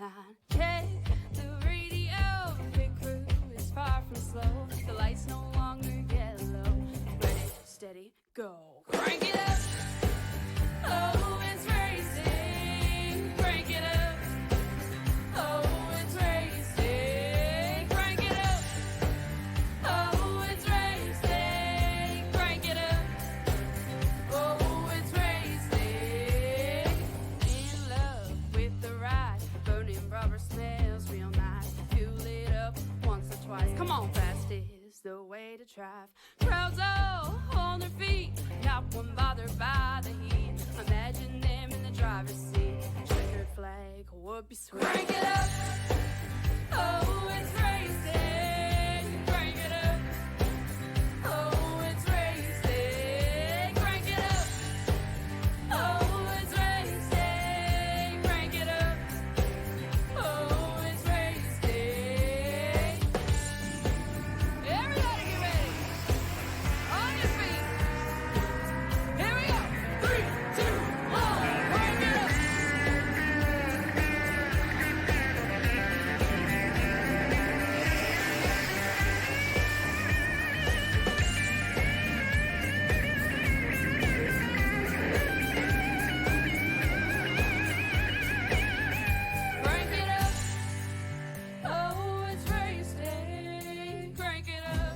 line. Check the radio, pit crew is far from slow. The lights no longer yellow. Ready, steady, go. Crank it up. Oh, it's racing. Crank it up. Oh, it's racing. Crank it up. Oh, it's racing. Crank it up. Oh, it's racing. In love with the ride. Burning rubber smells real nice. Fuel it up once or twice. Come on, fast is the way to drive. Crowds all on their feet. Not one bothered by the heat. Imagine them in the driver's seat. Checkered flag would be sweet. Crank it up. Oh, it's racing. Crank it up. Oh, it's racing. Crank it up. Oh, it's racing. Crank it up. Oh, it's racing. Everybody get ready. On your feet. Here we go. 3, 2, 1. Crank it up. Crank it up. Oh, it's racing. Crank it up.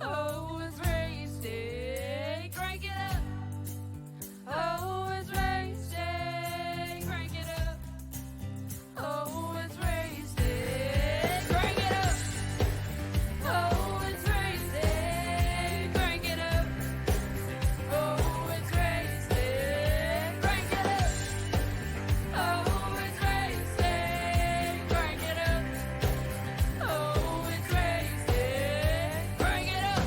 Oh, it's racing. Crank it up. Oh, it's racing. Crank it up. Oh, it's racing. Crank it up. Oh, it's racing. Crank it up. Oh, it's racing. Crank it up. Oh, it's racing. Crank it up. Oh, it's racing. Crank it up.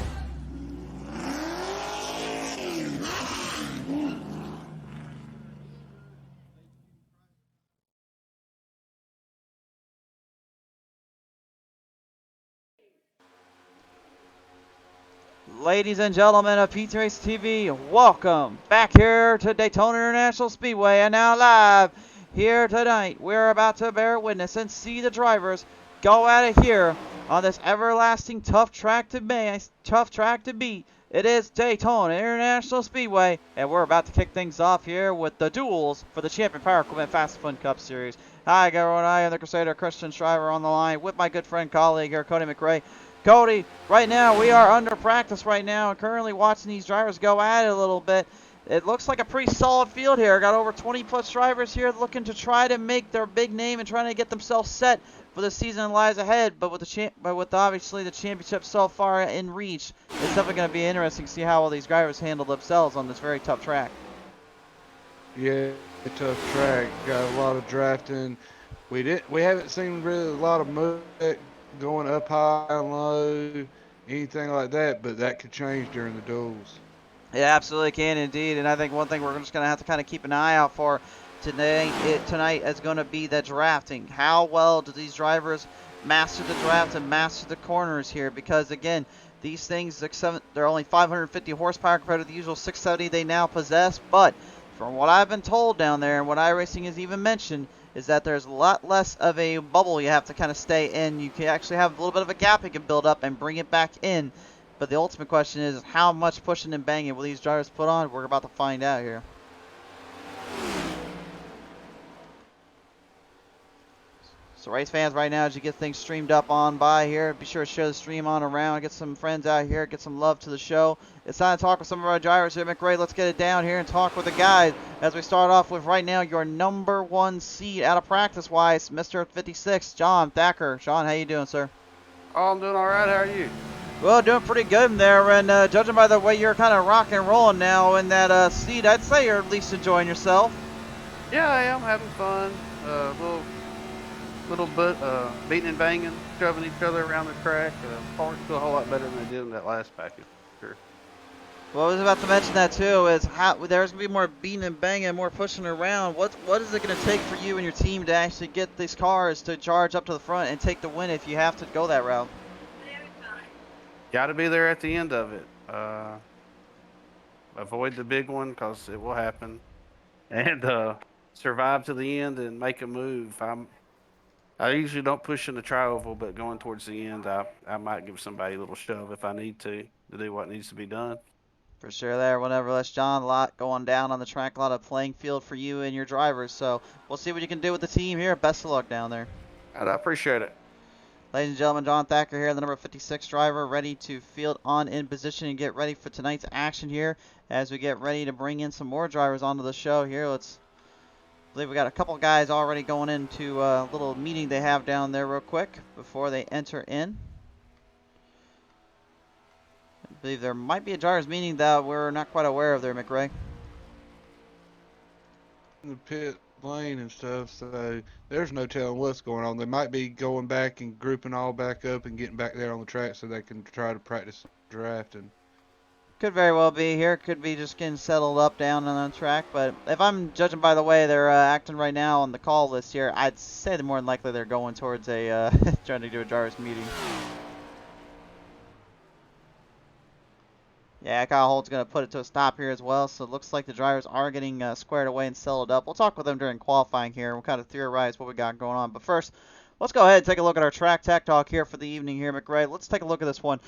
Ladies and gentlemen of Pizza Race TV, welcome back here to Daytona International Speedway, and now live here tonight. We're about to bear witness and see the drivers go at it here on this everlasting tough track to beat. It is Daytona International Speedway, and we're about to kick things off here with the duels for the Champion Power Equipment Fast and Fun Cup Series. Hi everyone, I am the Crusader Christian Shriver on the line with my good friend colleague here, Cody McRae. Cody, right now we are under practice right now and currently watching these drivers go at it a little bit. It looks like a pretty solid field here. Got over 20 plus drivers here looking to try to make their big name and trying to get themselves set for the season that lies ahead. But with obviously the championship so far in reach, it's definitely going to be interesting to see how all these drivers handle themselves on this very tough track. Yeah, a tough track. Got a lot of drafting. We haven't seen really a lot of movement going up high and low, anything like that, but that could change during the duels. It absolutely can indeed, and I think one thing we're just going to have to kind of keep an eye out for tonight is going to be the drafting. How well do these drivers master the draft and master the corners here? Because again, these things, they're only 550 horsepower compared to the usual 670 they now possess, but from what I've been told down there, and what iRacing has even mentioned, is that there's a lot less of a bubble you have to kind of stay in. You can actually have a little bit of a gap you can build up and bring it back in. But the ultimate question is how much pushing and banging will these drivers put on? We're about to find out here. So race fans right now, as you get things streamed up on by here, be sure to share the stream on around, get some friends out here, get some love to the show. It's time to talk with some of our drivers here. McRae, let's get it down here and talk with the guys as we start off with right now your number one seed out of practice-wise, Mr. 56, John Thacker. John, how you doing, sir? Oh, I'm doing all right. How are you? Well, doing pretty good in there, and judging by the way you're kind of rocking and rolling now in that seat, I'd say you're at least enjoying yourself. Yeah, I am having fun. Little bit beating and banging, shoving each other around the track. Parts feel a whole lot better than they did in that last package. Sure. Well, I was about to mention that too. Is how there's gonna be more beating and banging, more pushing around. What is it gonna take for you and your team to actually get these cars to charge up to the front and take the win if you have to go that route? Got to be there at the end of it. Avoid the big one because it will happen, and survive to the end and make a move. I usually don't push in the tri-oval, but going towards the end, I might give somebody a little shove if I need to do what needs to be done. For sure there. We'll nevertheless, John, a lot going down on the track, a lot of playing field for you and your drivers. So we'll see what you can do with the team here. Best of luck down there. And I appreciate it. Ladies and gentlemen, John Thacker here, the number 56 driver, ready to field on in position and get ready for tonight's action here as we get ready to bring in some more drivers onto the show here. I believe we got a couple guys already going into a little meeting they have down there real quick before they enter in. I believe there might be a drivers meeting that we're not quite aware of there, McRae. In the pit lane and stuff, so there's no telling what's going on. They might be going back and grouping all back up and getting back there on the track so they can try to practice drafting. Could very well be here. Could be just getting settled up down on the track. But if I'm judging by the way they're acting right now on the call list here, I'd say that more than likely they're going towards a trying to do a drivers meeting. Yeah, Kyle Holt's going to put it to a stop here as well. So it looks like the drivers are getting squared away and settled up. We'll talk with them during qualifying here. We'll kind of theorize what we got going on. But first, let's go ahead and take a look at our track tech talk here for the evening here, McRae. Let's take a look at this one.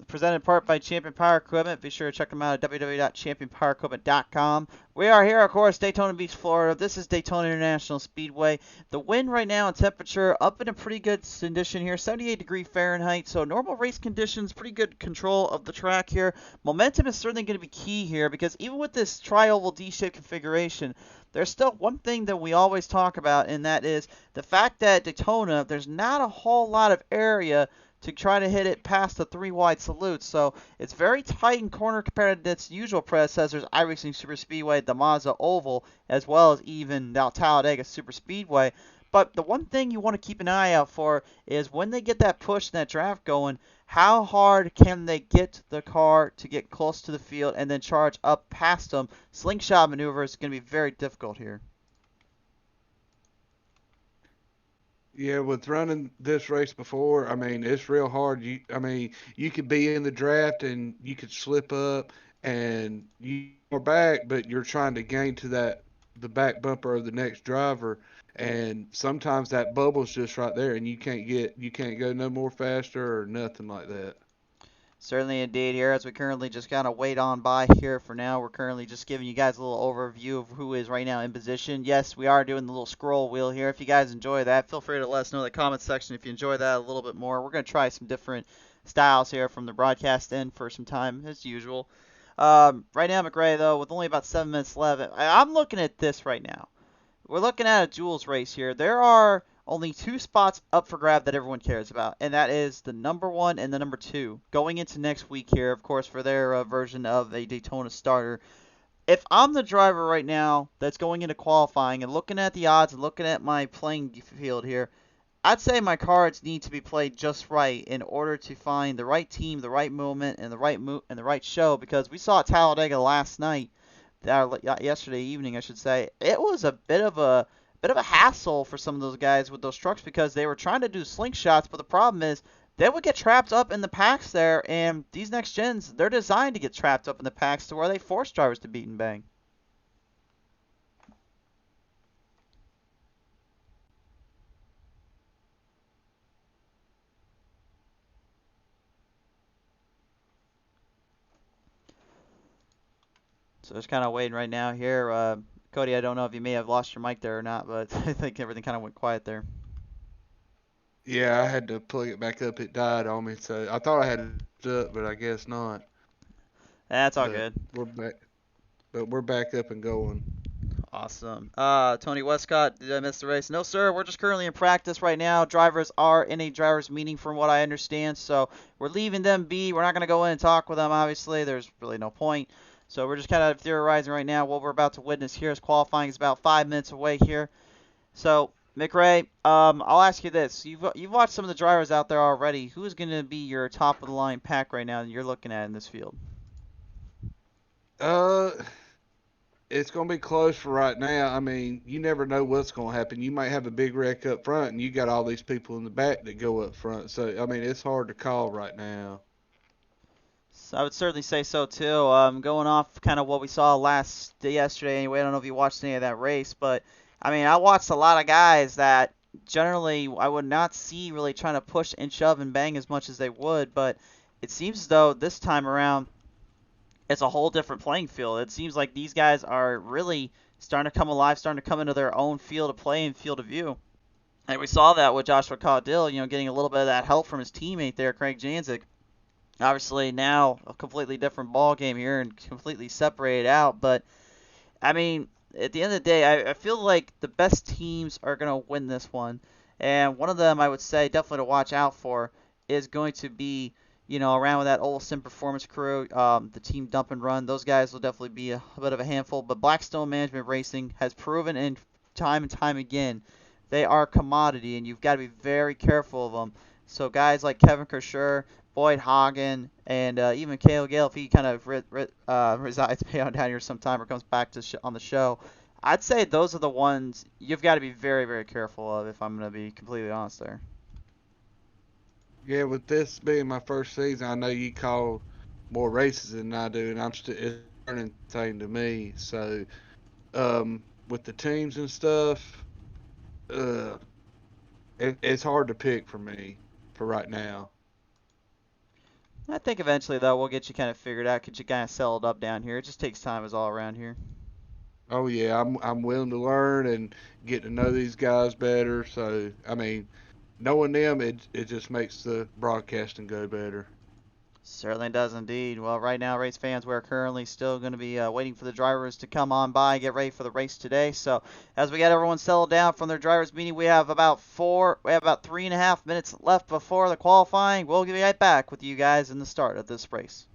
Presented in part by Champion Power Equipment. Be sure to check them out at www.championpowerequipment.com. We are here, of course, Daytona Beach, Florida. This is Daytona International Speedway. The wind right now and temperature up in a pretty good condition here, 78 Fahrenheit. So normal race conditions, pretty good control of the track here. Momentum is certainly going to be key here because even with this tri-oval D-shaped configuration, there's still one thing that we always talk about, and that is the fact that Daytona, there's not a whole lot of area to try to hit it past the three wide salutes. So it's very tight in corner compared to its usual predecessors, iRacing Super Speedway, the Mazda Oval, as well as even now Talladega Super Speedway. But the one thing you want to keep an eye out for is when they get that push and that draft going, how hard can they get the car to get close to the field and then charge up past them? Slingshot maneuver is going to be very difficult here. Yeah, with running this race before, I mean, it's real hard. You could be in the draft and you could slip up and you are back, but you're trying to gain to the back bumper of the next driver, and sometimes that bubble's just right there, and you can't go no more faster or nothing like that. Certainly indeed here as we currently just kind of wait on by here for now. We're currently just giving you guys a little overview of who is right now in position. Yes, we are doing the little scroll wheel here. If you guys enjoy that, feel free to let us know in the comment section if you enjoy that a little bit more. We're going to try some different styles here from the broadcast end for some time as usual. Right now, McRae, though, with only about 7 minutes left, I'm looking at this right now. We're looking at a duels race here. There are only two spots up for grab that everyone cares about, and that is the number 1 and the number 2 going into next week here, of course, for their version of a Daytona starter. If I'm the driver right now that's going into qualifying and looking at the odds and looking at my playing field here, I'd say my cards need to be played just right in order to find the right team, the right moment, and the right show, because we saw at Talladega last night, yesterday evening, I should say. It was a bit of a hassle for some of those guys with those trucks because they were trying to do slingshots, but the problem is they would get trapped up in the packs there, and these next gens, they're designed to get trapped up in the packs to where they force drivers to beat and bang. So just kind of waiting right now here. Cody, I don't know if you may have lost your mic there or not, but I think everything kind of went quiet there. Yeah, I had to plug it back up. It died on me, so I thought I had it up, but I guess not. That's all But good. we're back. But we're back up and going. Awesome. Tony Westcott, did I miss the race? No, sir. We're just currently in practice right now. Drivers are in a drivers meeting from what I understand, so we're leaving them be. We're not going to go in and talk with them, obviously. There's really no point. So we're just kind of theorizing right now. What we're about to witness here is qualifying is about 5 minutes away here. So, McRae, I'll ask you this. You've watched some of the drivers out there already. Who is going to be your top-of-the-line pack right now that you're looking at in this field? Uh, it's gonna be close for right now. I mean, you never know what's gonna happen. You might have a big wreck up front, and you got all these people in the back that go up front. So I mean, it's hard to call right now. So I would certainly say so too. Going off kind of what we saw yesterday anyway. I don't know if you watched any of that race, but I mean, I watched a lot of guys that generally I would not see really trying to push and shove and bang as much as they would, but it seems as though this time around it's a whole different playing field. It seems like these guys are really starting to come alive, starting to come into their own field of play and field of view. And we saw that with Joshua Caudill, getting a little bit of that help from his teammate there, Craig Janzik. Obviously now a completely different ball game here and completely separated out. But I mean, at the end of the day, I feel like the best teams are going to win this one. And one of them I would say definitely to watch out for is going to be, around with that Olsen Performance crew, the team Dump and Run. Those guys will definitely be a bit of a handful. But Blackstone Management Racing has proven in time and time again they are a commodity, and you've got to be very careful of them. So guys like Kevin Kersher, Boyd Hagen, and even Cale Gale, if he kind of resides down here sometime or comes back to on the show, I'd say those are the ones you've got to be very, very careful of, if I'm going to be completely honest there. Yeah, with this being my first season, I know you call more races than I do, and it's a learning thing to me. So, with the teams and stuff, uh, it's hard to pick for me for right now. I think eventually, though, we'll get you kind of figured out, get you kind of settled up down here. It just takes time as all around here. Oh yeah, I'm willing to learn and get to know these guys better. So, I mean, knowing them, it just makes the broadcasting go better. Certainly does indeed. Well, right now, race fans, we're currently still going to be waiting for the drivers to come on by and get ready for the race today. So, as we get everyone settled down from their drivers' meeting, we have about 3.5 minutes left before the qualifying. We'll be right back with you guys in the start of this race.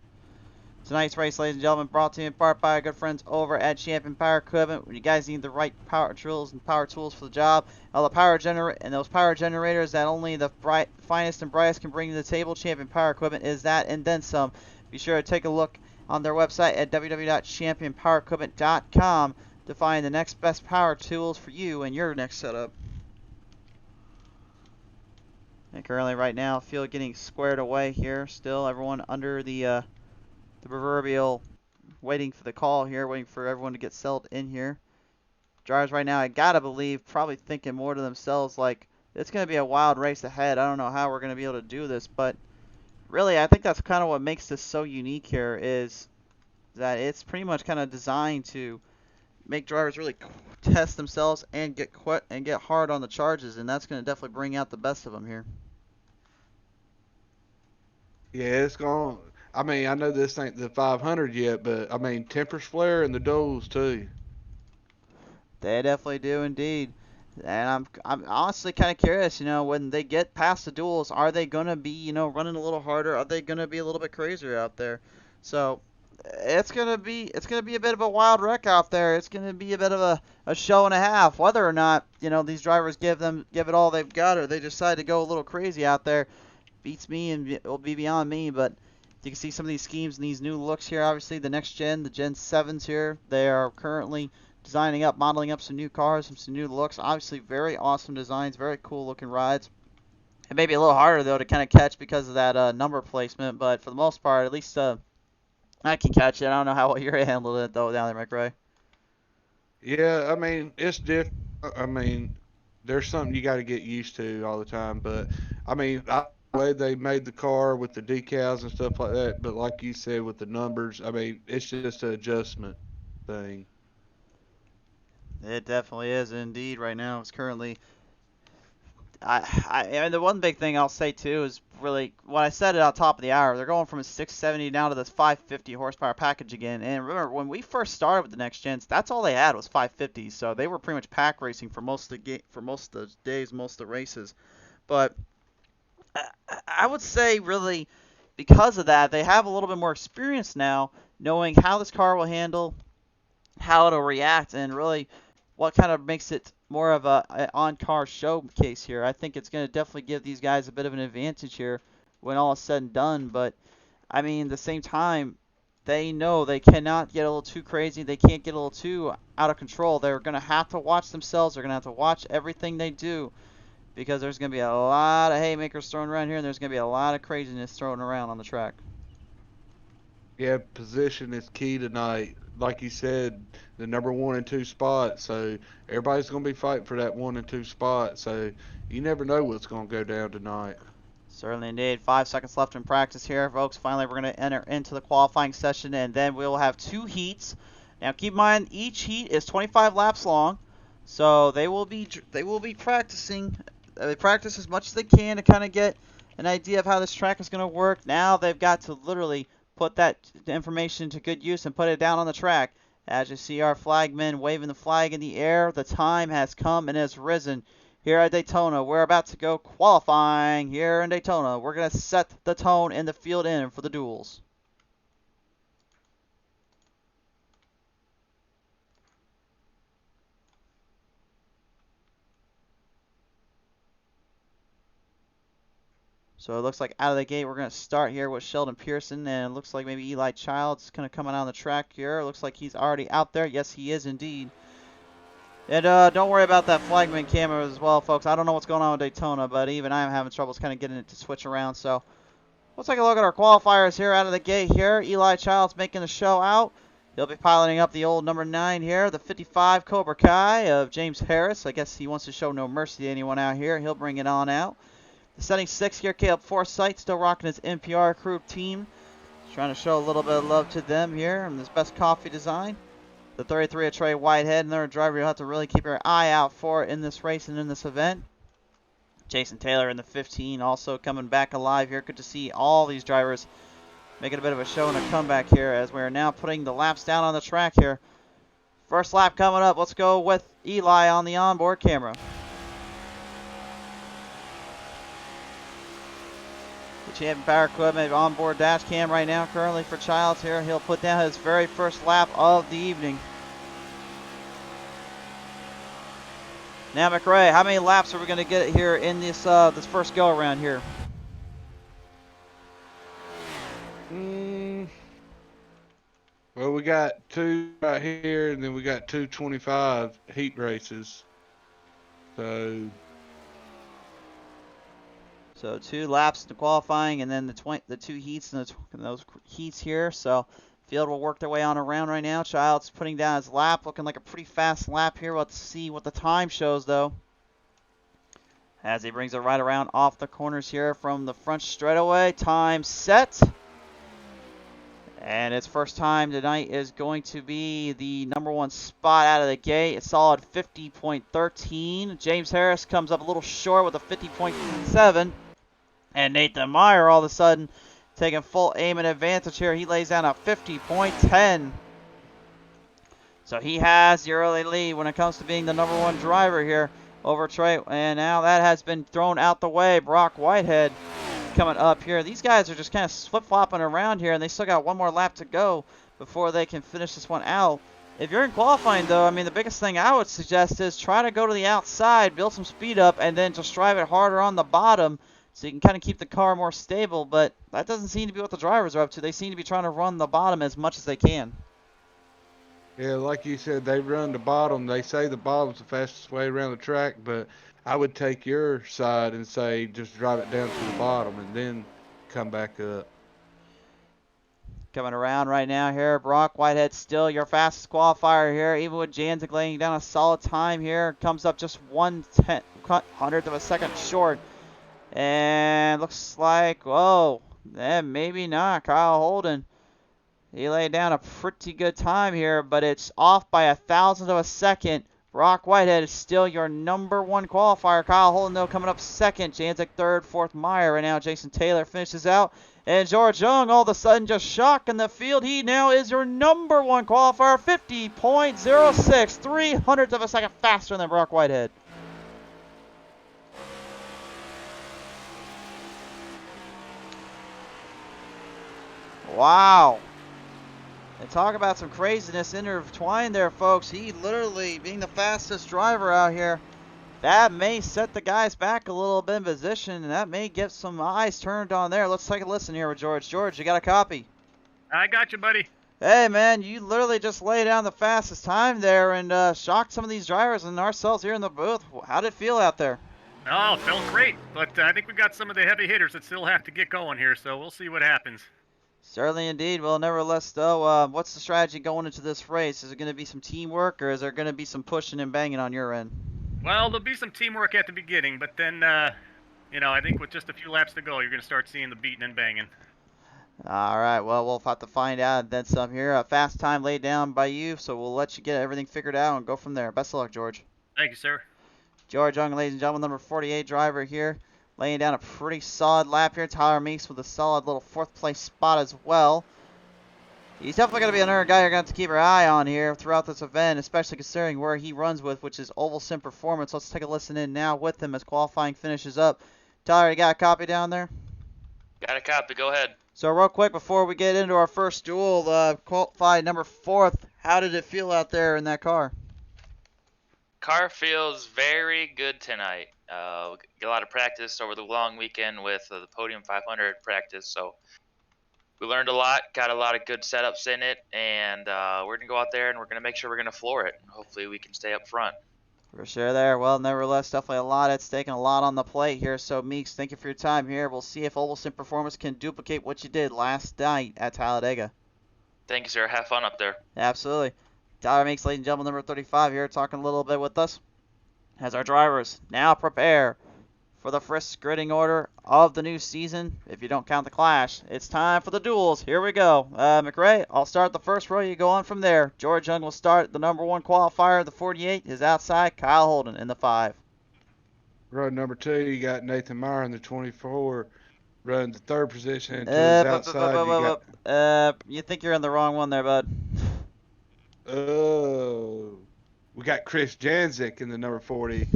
Tonight's race, ladies and gentlemen, brought to you in part by our good friends over at Champion Power Equipment. When you guys need the right power drills and power tools for the job, all the those power generators that only the finest and brightest can bring to the table, Champion Power Equipment is that and then some. Be sure to take a look on their website at www.championpowerequipment.com to find the next best power tools for you and your next setup. And currently, right now, field getting squared away here. Still, everyone under the proverbial waiting for the call here, waiting for everyone to get settled in here. Drivers right now, I gotta believe, probably thinking more to themselves like, it's going to be a wild race ahead. I don't know how we're going to be able to do this, but really, I think that's kind of what makes this so unique here is that it's pretty much kind of designed to make drivers really test themselves and get hard on the charges, and that's going to definitely bring out the best of them here. Yeah, it's going. I mean, I know this ain't the 500 yet, but I mean, Tempers Flare and the Duels too. They definitely do indeed. And I'm honestly kind of curious, when they get past the duels, are they going to be, running a little harder? Are they going to be a little bit crazier out there? So it's going to be a bit of a wild wreck out there. It's going to be a bit of a show and a half. Whether or not, these drivers give it all they've got, or they decide to go a little crazy out there, beats me and it will be beyond me. But you can see some of these schemes and these new looks here. Obviously, the next gen, the Gen 7s here, they are currently modeling up some new cars, some new looks. Obviously, very awesome designs, very cool looking rides. It may be a little harder though to kind of catch because of that number placement, but for the most part, at least I can catch it. I don't know how well you're handling it though down there, McRae. Yeah, I mean, it's different. I mean, there's something you got to get used to all the time. But I mean, I the way they made the car with the decals and stuff like that. But like you said, with the numbers, I mean, it's just an adjustment thing. It definitely is indeed. Right now, it's currently and the one big thing I'll say too is really when I said it on top of the hour, they're going from a 670 down to this 550 horsepower package again. And remember, when we first started with the next gens, that's all they had was 550s, so they were pretty much pack racing for most of the days, most of the races. But I would say really because of that, they have a little bit more experience now, knowing how this car will handle, how it'll react, and really what kind of makes it more of a on-car showcase here. I think it's going to definitely give these guys a bit of an advantage here when all is said and done. But, I mean, at the same time, they know they cannot get a little too crazy. They can't get a little too out of control. They're going to have to watch themselves. They're going to have to watch everything they do because there's going to be a lot of haymakers thrown around here, and there's going to be a lot of craziness thrown around on the track. Yeah, position is key tonight. like you said, the number 1 and 2 spot. So everybody's going to be fighting for that 1 and 2 spot. So you never know what's going to go down tonight. Certainly indeed. 5 seconds left in practice here, folks. Finally, we're going to enter into the qualifying session, and then we'll have 2 heats. Now, keep in mind, each heat is 25 laps long, so they will be practicing. They practice as much as they can to kind of get an idea of how this track is going to work. Now they've got to literally put that information to good use and put it down on the track. As you see our flagmen waving the flag in the air, the time has come and has risen. Here at Daytona, we're about to go qualifying here in Daytona. We're going to set the tone in the field in for the duels. So it looks like out of the gate, we're going to start here with Sheldon Pearson, and it looks like maybe Eli Child's kind of coming on the track here. It looks like he's already out there. Yes, he is indeed. And don't worry about that flagman camera as well, folks. I don't know what's going on with Daytona, but even I'm having troubles kind of getting it to switch around. So we'll take a look at our qualifiers here out of the gate here. Eli Child's making the show out. He'll be piloting up the old number 9 here, the 55 Cobra Kai of James Harris. I guess he wants to show no mercy to anyone out here. He'll bring it on out. The setting 6 here, Caleb Forsythe, still rocking his NPR crew team. Just trying to show a little bit of love to them here in this best coffee design. The 33 of Trey Whitehead, another driver you'll have to really keep your eye out for in this race and in this event. Jason Taylor in the 15 also coming back alive here. Good to see all these drivers making a bit of a show and a comeback here as we are now putting the laps down on the track here. First lap coming up. Let's go with Eli on the onboard camera. The Champion Power Equipment onboard dash cam right now currently for Childs here. He'll put down his very first lap of the evening. Now, McRae, how many laps are we going to get here in this this first go around here? Well, we got 2 right here, and then we got 225 heat races. So 2 laps to qualifying, and then the 2 heats and those heats here. So field will work their way on around right now. Childs putting down his lap, looking like a pretty fast lap here. We'll have to see what the time shows, though. As he brings it right around off the corners here from the front straightaway. Time set. And its first time tonight is going to be the number 1 spot out of the gate. A solid 50.13. James Harris comes up a little short with a 50.7. And Nathan Meyer all of a sudden taking full aim and advantage here. He lays down a 50.10. So he has the early lead when it comes to being the number 1 driver here over Trey. And now that has been thrown out the way. Brock Whitehead coming up here. These guys are just kind of flip-flopping around here, and they still got 1 more lap to go before they can finish this one out. If you're in qualifying, though, I mean, the biggest thing I would suggest is try to go to the outside, build some speed up, and then just drive it harder on the bottom so you can kind of keep the car more stable. But that doesn't seem to be what the drivers are up to. They seem to be trying to run the bottom as much as they can. yeah, like you said, they run the bottom. They say the bottom's the fastest way around the track, but I would take your side and say just drive it down to the bottom and then come back up. Coming around right now here, Brock Whitehead still your fastest qualifier here, even with Janzik laying down a solid time here. Comes up just 1/100th of a second short. And looks like, whoa, maybe not. Kyle Holden, he laid down a pretty good time here, but it's off by 1,000th of a second. Brock Whitehead is still your number 1 qualifier. Kyle Holden, though, coming up second. Janzik third, fourth Meyer. Right now, Jason Taylor finishes out. And George Young, all of a sudden, just shocking the field. He now is your number 1 qualifier. 50.06, 300th of a second faster than Brock Whitehead. Wow. And talk about some craziness intertwined there, folks. He literally, being the fastest driver out here, that may set the guys back a little bit in position, and that may get some eyes turned on there. Let's take a listen here with George. George, you got a copy? I got you, buddy. Hey, man, you literally just laid down the fastest time there and shocked some of these drivers and ourselves here in the booth. How did it feel out there? Oh, it felt great, but I think we got some of the heavy hitters that still have to get going here, so we'll see what happens. Certainly indeed. Well, nevertheless, though, what's the strategy going into this race? Is it going to be some teamwork, or is there going to be some pushing and banging on your end? Well, there'll be some teamwork at the beginning, but then, I think with just a few laps to go, you're going to start seeing the beating and banging. All right. Well, we'll have to find out then some here. A fast time laid down by you, so we'll let you get everything figured out and go from there. Best of luck, George. Thank you, sir. George Young, ladies and gentlemen, number 48 driver here, laying down a pretty solid lap here. Tyler Meeks with a solid little fourth place spot as well. He's definitely going to be another guy you're going to have to keep your eye on here throughout this event, especially considering where he runs with, which is Oval Sim Performance. Let's take a listen in now with him as qualifying finishes up. Tyler, you got a copy down there? Got a copy. Go ahead. So real quick, before we get into our first duel, qualified number 4th, how did it feel out there in that car? Car feels very good tonight. Get a lot of practice over the long weekend with the Podium 500 practice, so we learned a lot, got a lot of good setups in it, and we're going to go out there and we're going to make sure we're going to floor it. Hopefully we can stay up front. For sure there. Well, nevertheless, definitely a lot at stake and a lot on the plate here. So, Meeks, thank you for your time here. We'll see if Oval Sim Performance can duplicate what you did last night at Talladega. Thank you, sir. Have fun up there. Absolutely. Tyler Meeks, ladies and gentlemen, number 35 here, talking a little bit with us as our drivers now prepare for the first gridding order of the new season. If you don't count the clash, it's time for the duels. Here we go. McRae, I'll start the first row. You go on from there. George Young will start the number 1 qualifier. The 48 is outside. Kyle Holden in the 5. Road number 2, you got Nathan Meyer in the 24, running the 3rd position. And to his outside, you think you're in the wrong one there, bud. Oh, we got Chris Janzik in the number 40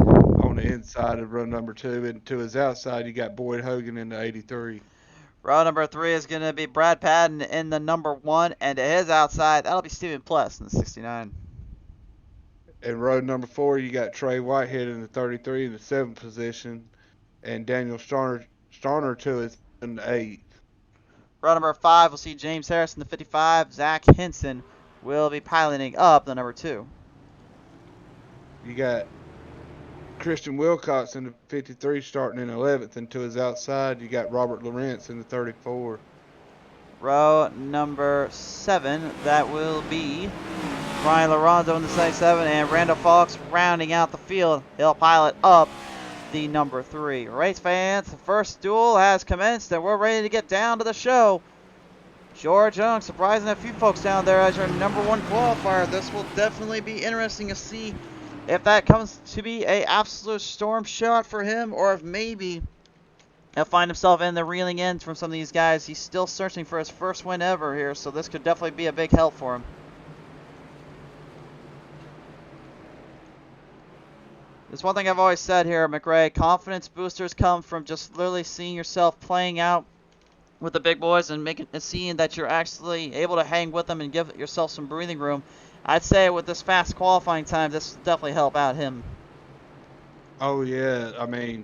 on the inside of row number 2, and to his outside, you got Boyd Hogan in the 83. Row number 3 is going to be Brad Patton in the number 1, and to his outside, that'll be Stephen Pless in the 69. And row number 4, you got Trey Whitehead in the 33 in the 7th position, and Daniel Starner to his in the 8th. Row number 5, we'll see James Harris in the 55. Zach Henson will be piloting up the number 2. You got Christian Wilcox in the 53 starting in 11th, and to his outside, you got Robert Lawrence in the 34. Row number 7, that will be Brian Lorenzo in the 77, and Randall Fox rounding out the field. He'll pilot up the number 3. Race fans, the first duel has commenced, and we're ready to get down to the show. George Young surprising a few folks down there as your number 1 qualifier. This will definitely be interesting to see if that comes to be a absolute storm shot for him, or if maybe he'll find himself in the reeling ends from some of these guys. He's still searching for his first win ever here, so this could definitely be a big help for him. There's one thing I've always said here, McRae. Confidence boosters come from just literally seeing yourself playing out with the big boys and seeing that you're actually able to hang with them and give yourself some breathing room. I'd say with this fast qualifying time, this will definitely help out him. Oh, yeah. I mean,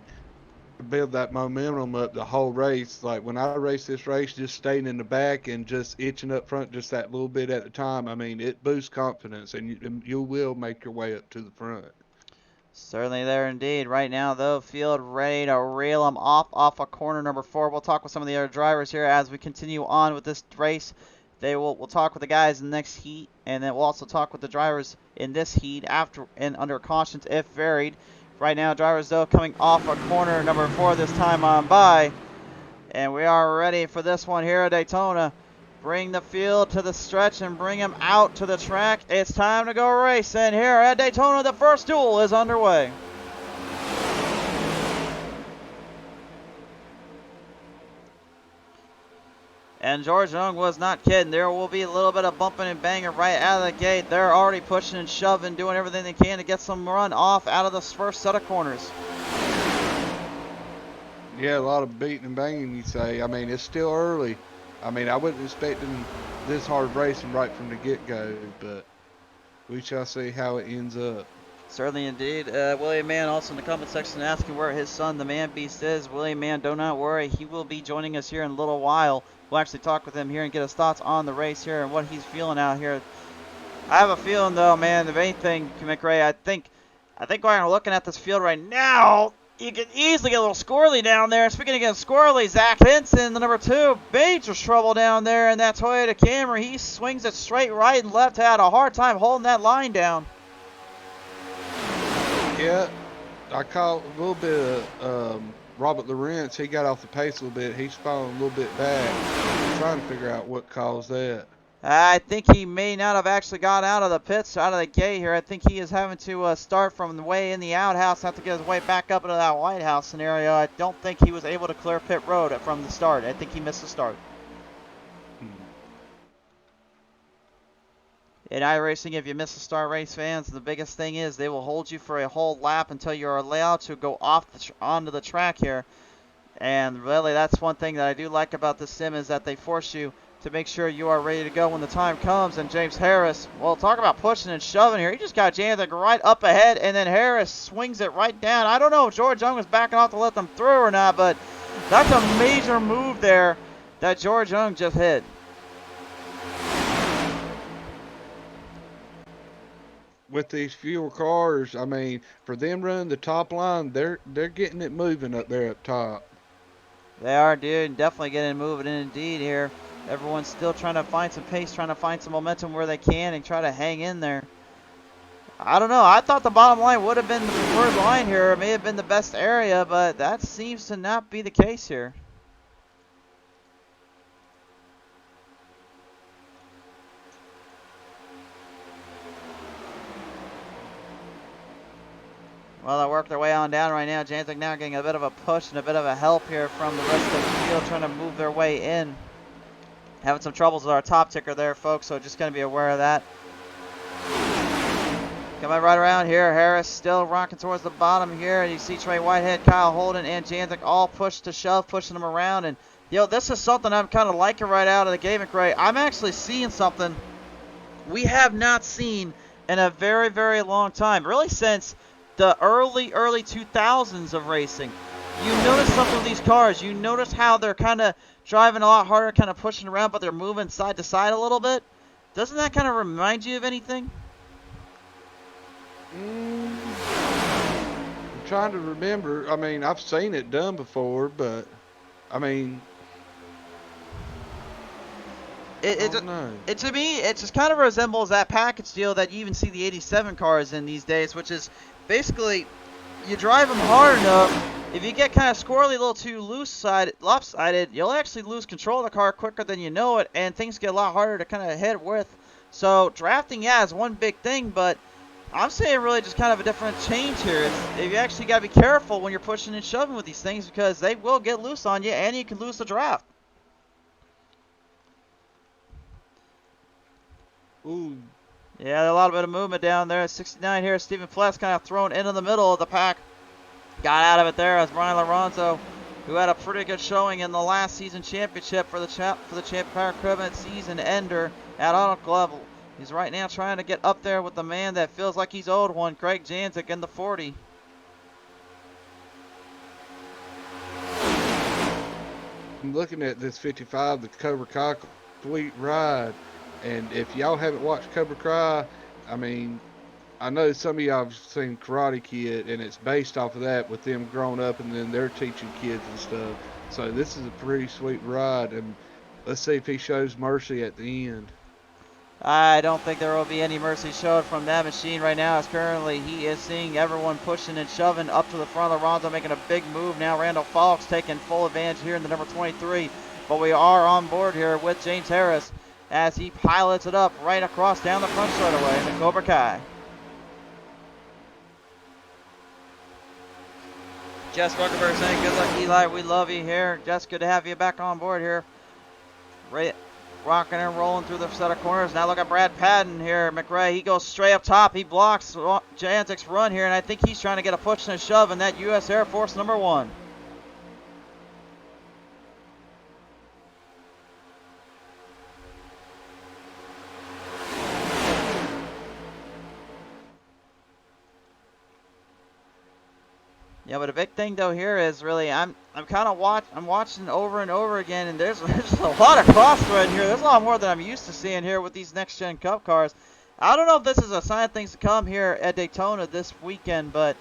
build that momentum up the whole race. Like, when I race this race, just staying in the back and just itching up front just that little bit at a time, I mean, it boosts confidence, and you will make your way up to the front. Certainly there indeed. Right now, though, field ready to reel him off of corner number 4. We'll talk with some of the other drivers here as we continue on with this race. We'll talk with the guys in the next heat, and then we'll also talk with the drivers in this heat after and under cautions if varied. Right now, drivers, though, coming off of corner number 4 this time on by. And we are ready for this one here at Daytona. Bring the field to the stretch and bring him out to the track. It's time to go race. And here at Daytona, the first duel is underway. And George Young was not kidding. There will be a little bit of bumping and banging right out of the gate. They're already pushing and shoving, doing everything they can to get some run off out of the first set of corners. Yeah, a lot of beating and banging, you say. I mean, it's still early. I mean, I wasn't expecting this hard racing right from the get-go, but we shall see how it ends up. Certainly indeed. William Mann also in the comment section asking where his son, the Man Beast, is. William Mann, do not worry. He will be joining us here in a little while. We'll actually talk with him here and get his thoughts on the race here and what he's feeling out here. I have a feeling, though, man, the main thing, McRae, I think while I'm looking at this field right now, You can easily get a little squirrely down there. Speaking of getting squirrely, Zach Henson, the number 2, major trouble down there in that Toyota Camry. He swings it straight right and left. Had a hard time holding that line down. Yeah, I caught a little bit of Robert Lawrence. He got off the pace a little bit. He's falling a little bit back. I'm trying to figure out what caused that. I think he may not have actually got out of the pits, out of the gate here. I think he is having to start from the way in the outhouse, have to get his way back up into that White House scenario. I don't think he was able to clear pit road from the start. I think he missed the start. In iRacing, if you miss the start, race fans, the biggest thing is they will hold you for a whole lap until you're allowed to go off onto the track here. And really, that's one thing that I do like about this sim is that they force you to make sure you are ready to go when the time comes. And James Harris, well, talk about pushing and shoving here. He just got Janzik right up ahead, and then Harris swings it right down. I don't know if George Young was backing off to let them through or not, but that's a major move there that George Young just hit. With these fewer cars, I mean, for them running the top line, they're getting it moving up there up top. They are, dude. Definitely getting moving in indeed here. Everyone's still trying to find some pace, trying to find some momentum where they can and try to hang in there. I don't know. I thought the bottom line would have been the preferred line here. It may have been the best area, but that seems to not be the case here. Well, they work their way on down right now. Janzik now getting a bit of a push and a bit of a help here from the rest of the field, trying to move their way in. Having some troubles with our top ticker there, folks, so just going to be aware of that. Coming right around here, Harris still rocking towards the bottom here. You see Trey Whitehead, Kyle Holden, and Janzik all push to shove, pushing them around. And, this is something I'm kind of liking right out of the gate, McRae. I'm actually seeing something we have not seen in a very, very long time. Really since the early 2000s of racing. You notice something with these cars. You notice how they're kind of driving a lot harder, kind of pushing around, but they're moving side to side a little bit. Doesn't that kind of remind you of anything? I'm trying to remember. I mean, I've seen it done before, but I mean, it to me, it just kind of resembles that package deal that you even see the 87 cars in these days, which is basically you drive them hard enough. If you get kind of squirrely, a little too lopsided, you'll actually lose control of the car quicker than you know it, and things get a lot harder to kind of hit with. So drafting, yeah, is one big thing, but I'm saying really just kind of a different change here. You actually got to be careful when you're pushing and shoving with these things because they will get loose on you, and you can lose the draft. ooh, Yeah, a little bit of movement down there. 69 here. Stephen Fless kind of thrown into the middle of the pack. Got out of it there as Brian Lorenzo, who had a pretty good showing in the last season championship for the Champ Car Equipment season ender at Auto Club. He's right now trying to get up there with the man that feels like he's owed one, Craig Janzik in the 40. I'm looking at this 55, the Cobra Kai Complete Ride, and if y'all haven't watched Cobra Kai, I mean, I know some of y'all have seen Karate Kid, and it's based off of that with them growing up, and then they're teaching kids and stuff. So this is a pretty sweet ride, and let's see if he shows mercy at the end. I don't think there will be any mercy showed from that machine right now, as currently he is seeing everyone pushing and shoving up to the front of Alonso, making a big move now. Randall Falks taking full advantage here in the number 23, but we are on board here with James Harris as he pilots it up right across down the front straightaway in the Cobra Kai. Jess Ruckenberg saying, good luck, Eli. We love you here. Jess, good to have you back on board here. Rocking and rolling through the set of corners. Now look at Brad Padden here. McRae, he goes straight up top. He blocks Janzik's run here, and I think he's trying to get a push and a shove in that U.S. Air Force number 1. Yeah, but a big thing though here is really I'm watching over and over again, and there's a lot of cross thread here. There's a lot more than I'm used to seeing here with these next gen Cup cars. I don't know if this is a sign of things to come here at Daytona this weekend, but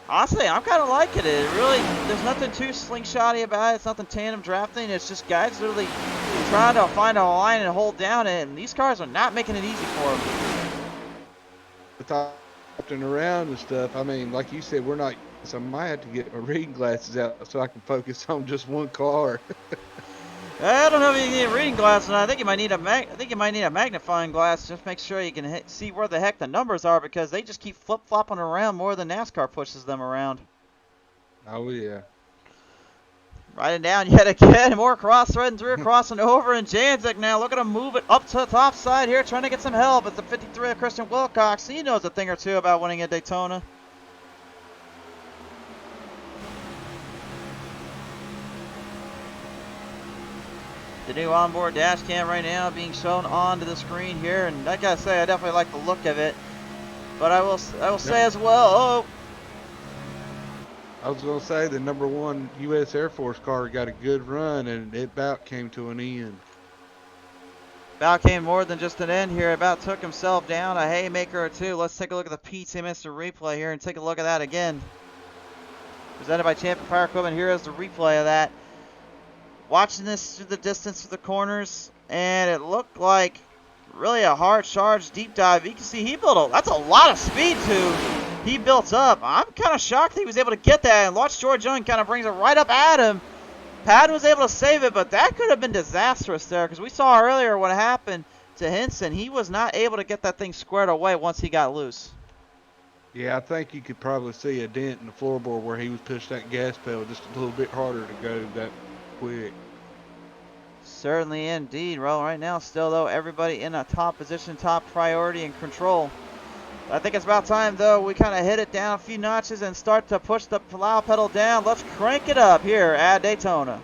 Honestly, I'm kind of liking it. It really, there's nothing too slingshotty about it. It's nothing tandem drafting. It's just guys literally trying to find a line and hold down it. And these cars are not making it easy for them. Without drifting around and stuff, I mean, like you said, we're not. So I might have to get my reading glasses out so I can focus on just one car. I don't know if you need a reading glass, and I think you might need a magnifying glass. Just make sure you can see where the heck the numbers are, because they just keep flip flopping around more than NASCAR pushes them around. Oh yeah. Writing down yet again, more cross-threading through, crossing over, and Janzik now looking to move it up to the top side here, trying to get some help. It's the 53 of Christian Wilcox. He knows a thing or two about winning at Daytona. The new onboard dash cam right now being shown onto the screen here, and I gotta say, I definitely like the look of it. But I will say as well, oh, I was gonna say the #1 U.S. Air Force car got a good run, and it about came to an end. about came more than just an end here. About took himself down a haymaker or two. Let's take a look at the PT Mr. replay here and take a look at that again. Presented by Champion Fire Equipment. Here is the replay of that. Watching this through the distance through the corners, and it looked like really a hard charge deep dive. You can see he built that's a lot of speed too. He built up. I'm kind of shocked that he was able to get that, and watch George Young kind of brings it right up at him. Patton was able to save it, but that could have been disastrous there, because we saw earlier what happened to Henson. He was not able to get that thing squared away once he got loose. Yeah, I think you could probably see a dent in the floorboard where he was pushed that gas pedal just a little bit harder to go that quick. Certainly indeed. Well, right now still though, everybody in a top position, top priority and control. I think it's about time though we kind of hit it down a few notches and start to push the plow pedal down. Let's crank it up here at Daytona.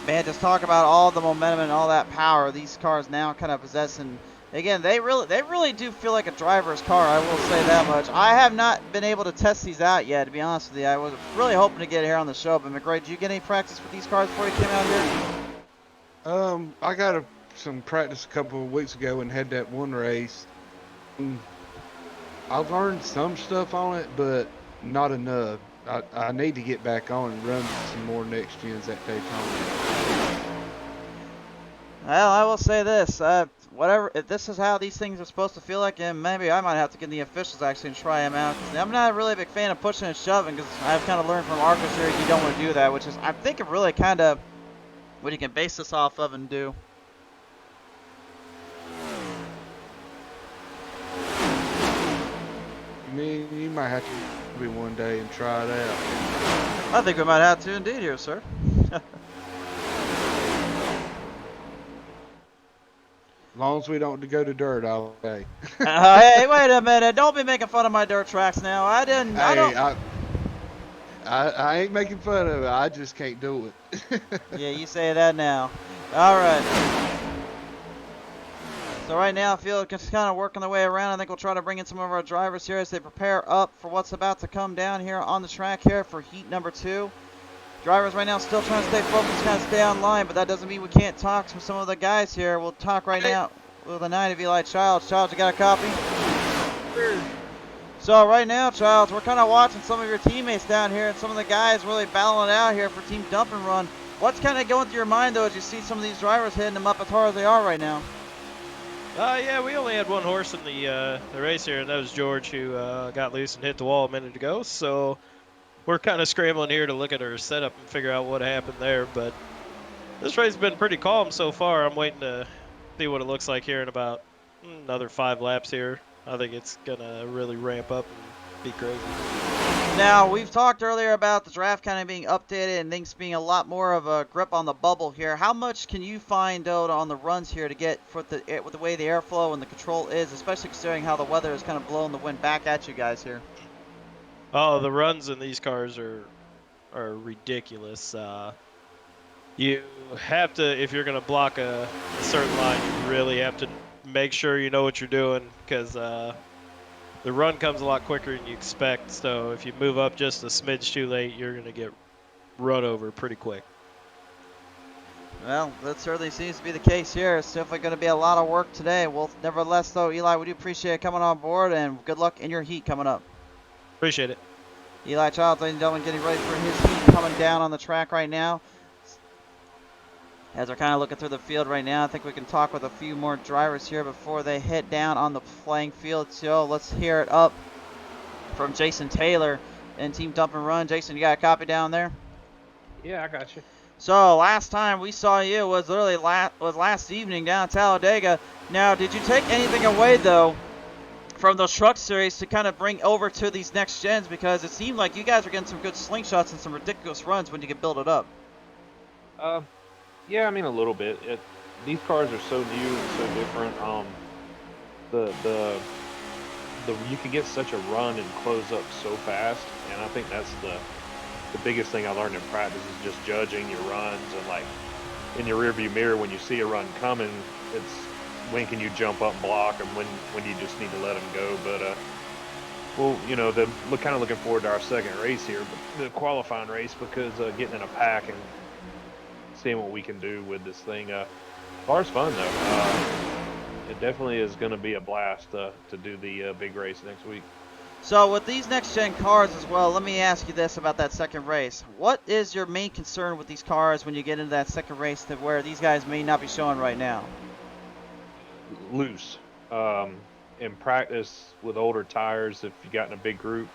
Man, just talk about all the momentum and all that power these cars now kind of possess. And again, they really do feel like a driver's car. I will say that much. I have not been able to test these out yet, to be honest with you. I was really hoping to get here on the show. But McRae, did you get any practice with these cars before you came out here? I got some practice a couple of weeks ago and had that one race. I learned some stuff on it, but not enough. I need to get back on and run some more next gens at Daytona. Well, I will say this. If this is how these things are supposed to feel like, and maybe I might have to get the officials actually and try them out. 'Cause I'm not really a big fan of pushing and shoving, because I've kind of learned from Arcos here you don't want to do that, which is, I think, of really kind of what you can base this off of and do. You might have to be one day and try it out. I think we might have to indeed here, sir. As long as we don't go to dirt, I'll okay. Hey, wait a minute. Don't be making fun of my dirt tracks now. I ain't making fun of it. I just can't do it. Yeah, you say that now. All right. So right now, field is kind of working their way around. I think we'll try to bring in some of our drivers here as they prepare up for what's about to come down here on the track here for heat number 2. Drivers right now still trying to stay focused, kind of stay online, but that doesn't mean we can't talk to some of the guys here. We'll talk right now with the 9 of Eli Childs. Childs, you got a copy? So right now, Childs, we're kind of watching some of your teammates down here and some of the guys really battling it out here for Team Dump and Run. What's kind of going through your mind, though, as you see some of these drivers hitting them up as hard as they are right now? Yeah, we only had one horse in the race here, and that was George, who got loose and hit the wall a minute ago. So we're kind of scrambling here to look at our setup and figure out what happened there. But this race has been pretty calm so far. I'm waiting to see what it looks like here in about another 5 laps here. I think it's gonna really ramp up and be crazy. Now, we've talked earlier about the draft kind of being updated and things being a lot more of a grip on the bubble here. How much can you find out on the runs here to get with the way the airflow and the control is, especially considering how the weather is kind of blowing the wind back at you guys here? Oh, the runs in these cars are ridiculous. You have to, if you're gonna block a certain line, you really have to make sure you know what you're doing, because the run comes a lot quicker than you expect. So if you move up just a smidge too late, you're gonna get run over pretty quick. Well, that certainly seems to be the case here. It's definitely going to be a lot of work today. Well, nevertheless, though, Eli, we do appreciate coming on board, and good luck in your heat coming up. Appreciate it. Eli Childs, ladies and gentlemen, getting ready for his heat coming down on the track right now. As we're kind of looking through the field right now, I think we can talk with a few more drivers here before they head down on the playing field. So let's hear it up from Jason Taylor and Team Dump and Run. Jason, you got a copy down there? Yeah, I got you. So last time we saw you was literally last evening down in Talladega. Now, did you take anything away though from those truck series to kind of bring over to these next gens? Because it seemed like you guys were getting some good slingshots and some ridiculous runs when you could build it up. Yeah, I mean a little bit. These cars are so new and so different. The you can get such a run and close up so fast, and I think that's the biggest thing I learned in practice is just judging your runs, and like in your rearview mirror when you see a run coming, it's when can you jump up and block, and when do you just need to let them go. But well, you know, kind of looking forward to our second race here, the qualifying race, because getting in a pack and seeing what we can do with this thing. Car's fun though. It definitely is going to be a blast to do the big race next week. So with these next-gen cars as well, let me ask you this about that second race. What is your main concern with these cars when you get into that second race to where these guys may not be showing right now? Loose. In practice with older tires, if you got in a big group,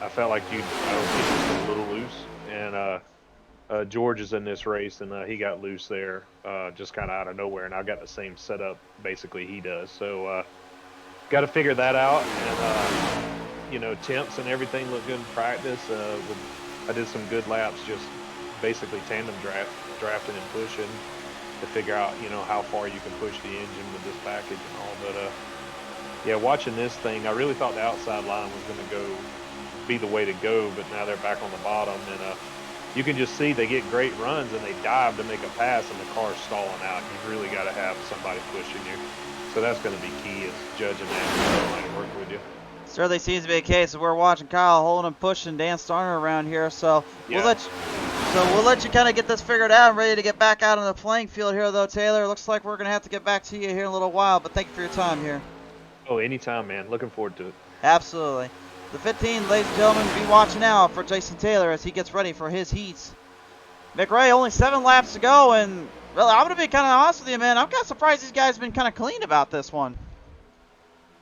I felt like I was getting a little loose. And George is in this race, and he got loose there just kind of out of nowhere, and I got the same setup basically he does. So got to figure that out. And you know, temps and everything look good in practice. I did some good laps, just basically tandem drafting and pushing to figure out, you know, how far you can push the engine with this package and all. But yeah, watching this thing, I really thought the outside line was going to be the way to go, but now they're back on the bottom, and you can just see they get great runs and they dive to make a pass, and the car's stalling out. You've really got to have somebody pushing you. So that's going to be key, is judging that and work with you. Certainly seems to be a case. We're watching Kyle Holden pushing Dan Starner around here, so Yeah. we'll let you kind of get this figured out and ready to get back out on the playing field here, though, Taylor. It looks like we're going to have to get back to you here in a little while, but thank you for your time here. Oh, anytime, man. Looking forward to it. Absolutely. The 15, ladies and gentlemen, be watching out for Jason Taylor as he gets ready for his heats. McRae, only 7 laps to go, and really, I'm going to be kind of honest with you, man. I'm kind of surprised these guys have been kind of clean about this one.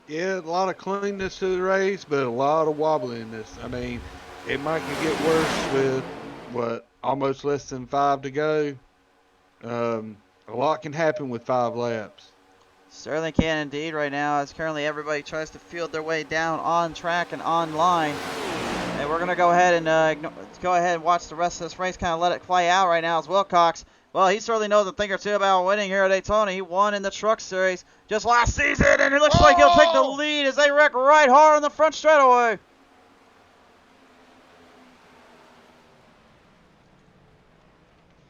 Yeah, a lot of cleanness to the race, but a lot of wobbliness. I mean, it might get worse with, almost less than 5 to go. A lot can happen with 5 laps. Certainly can indeed right now, as currently everybody tries to field their way down on track and online. And we're going to go ahead and watch the rest of this race, kind of let it play out right now as Wilcox. Well, he certainly knows a thing or two about winning here at Daytona. He won in the truck series just last season, and it looks like he'll take the lead as they wreck right hard on the front straightaway.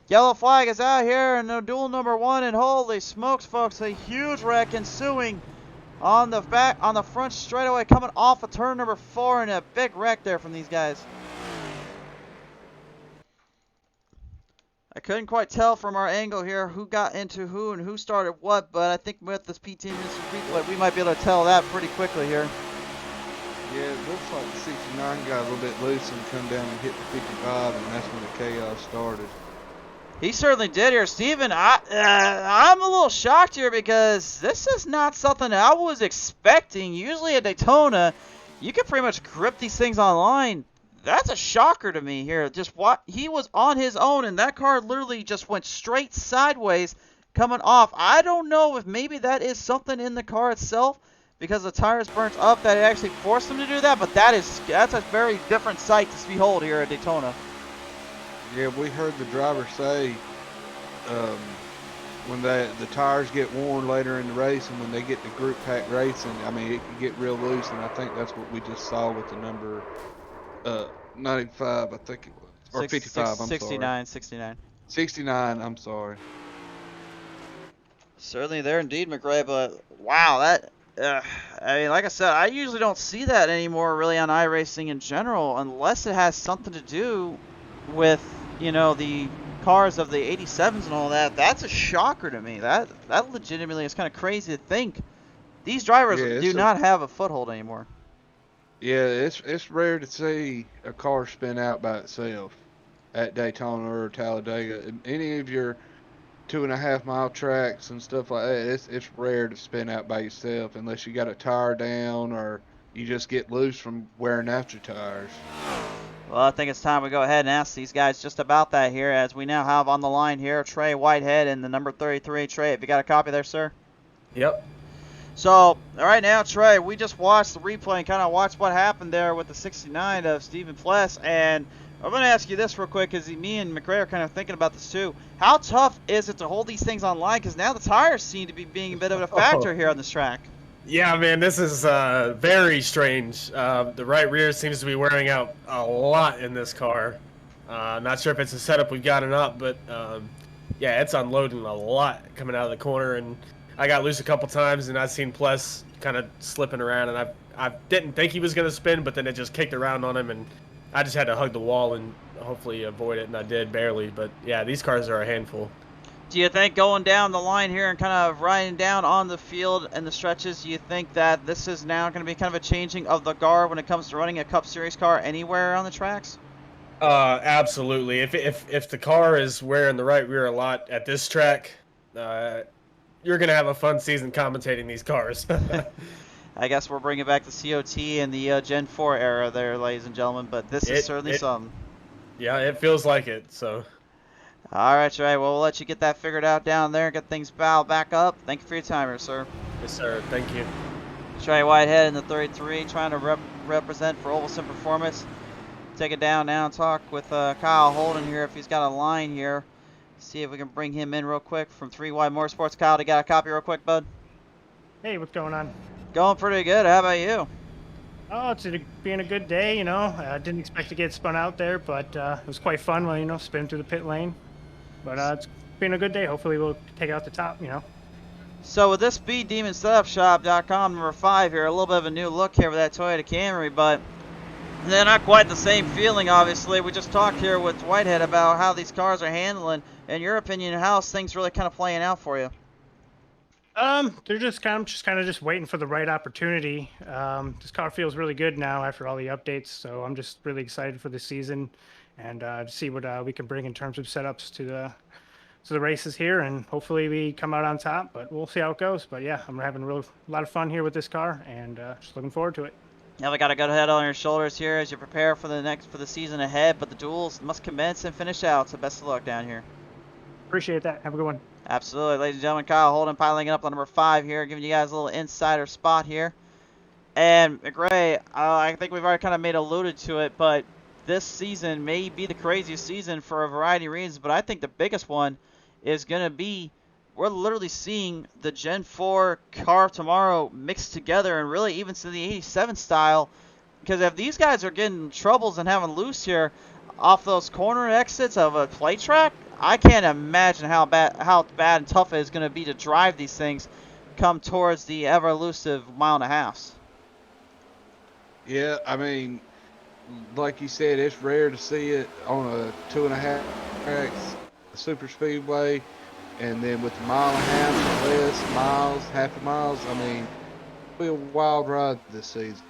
Yellow flag is out here in the duel number 1, and holy smokes, folks, a huge wreck ensuing on the front straightaway coming off of turn number 4, and a big wreck there from these guys. I couldn't quite tell from our angle here who got into who and who started what, but I think with this PT replay, we might be able to tell that pretty quickly here. Yeah, it looks like the 69 got a little bit loose and come down and hit the 55, and that's when the chaos started. He certainly did here, Steven. I'm a little shocked here because this is not something I was expecting. Usually at Daytona, you can pretty much grip these things online. That's a shocker to me here. Just what he was on his own, and that car literally just went straight sideways coming off. I don't know if maybe that is something in the car itself because the tires burnt up that it actually forced him to do that, but that's a very different sight to behold here at Daytona. Yeah, we heard the driver say when the tires get worn later in the race and when they get to group pack racing, I mean, it can get real loose, and I think that's what we just saw with the number 95, I think it was. Or 55, I'm 69, sorry. 69. 69, I'm sorry. Certainly there indeed, McRae, but wow, that, I mean, like I said, I usually don't see that anymore really on iRacing in general unless it has something to do with, you know, the cars of the 87s and all that. That's a shocker to me. That legitimately is kind of crazy to think. These drivers do not have a foothold anymore. Yeah, it's rare to see a car spin out by itself at Daytona or Talladega. Any of your 2.5 mile tracks and stuff like that, it's rare to spin out by yourself unless you got a tire down or you just get loose from wearing out your tires. Well, I think it's time we go ahead and ask these guys just about that here, as we now have on the line here Trey Whitehead and the number 33. Trey, have you got a copy there, sir? Yep. So, all right now, Trey, we just watched the replay and kind of watched what happened there with the 69 of Stephen Pless, and I'm going to ask you this real quick, because me and McRae are kind of thinking about this too. How tough is it to hold these things online, because now the tires seem to be being a bit of a factor here on this track? Yeah, man, this is very strange. The right rear seems to be wearing out a lot in this car. Not sure if it's a setup we've gotten up, but yeah, it's unloading a lot coming out of the corner. And I got loose a couple times, and I've seen Pless kind of slipping around, and I didn't think he was going to spin, but then it just kicked around on him, and I just had to hug the wall and hopefully avoid it, and I did barely. But yeah, these cars are a handful. Do you think going down the line here and kind of riding down on the field and the stretches, do you think that this is now going to be kind of a changing of the guard when it comes to running a Cup Series car anywhere on the tracks? Absolutely. If the car is wearing the right rear a lot at this track, you're going to have a fun season commentating these cars. I guess we're bringing back the COT and the Gen 4 era there, ladies and gentlemen, but this is certainly something. Yeah, it feels like it, so... All right, Trey. Well, we'll let you get that figured out down there and get things dialed back up. Thank you for your time here, sir. Yes, sir. Thank you. Trey Whitehead in the 33 trying to represent for Olson Performance. Take it down now and talk with Kyle Holden here if he's got a line here. See if we can bring him in real quick from 3Y Motorsports. Kyle, you got a copy real quick, bud? Hey, what's going on? Going pretty good. How about you? Oh, it's been a good day, you know. I didn't expect to get spun out there, but it was quite fun, you know, spinning through the pit lane. But it's been a good day. Hopefully we'll take out the top, you know. So with this BeDemonSetupShop.com number 5 here, a little bit of a new look here with that Toyota Camry, but they're not quite the same feeling, obviously. We just talked here with Whitehead about how these cars are handling. In your opinion, how's things really kind of playing out for you? They're just kind of waiting for the right opportunity. This car feels really good now after all the updates, so I'm just really excited for this season and to see what we can bring in terms of setups to the races here, and hopefully we come out on top. But we'll see how it goes. But yeah, I'm having a lot of fun here with this car, and just looking forward to it. Now we got a good head on your shoulders here as you prepare for the season ahead. But the duels must commence and finish out. So best of luck down here. Appreciate that. Have a good one. Absolutely, ladies and gentlemen. Kyle Holden piling it up on number 5 here, giving you guys a little insider spot here. And McRae, I think we've already kind of alluded to it, but this season may be the craziest season for a variety of reasons, but I think the biggest one is going to be we're literally seeing the Gen 4 car tomorrow mixed together and really even to the 87 style, because if these guys are getting troubles and having loose here off those corner exits of a play track, I can't imagine how bad and tough it is going to be to drive these things come towards the ever elusive 1.5 miles. Yeah, I mean, like you said, it's rare to see it on a 2.5 tracks, a super speedway, and then with the 1.5 miles or less miles, half a miles. I mean, it'll be a wild ride this season.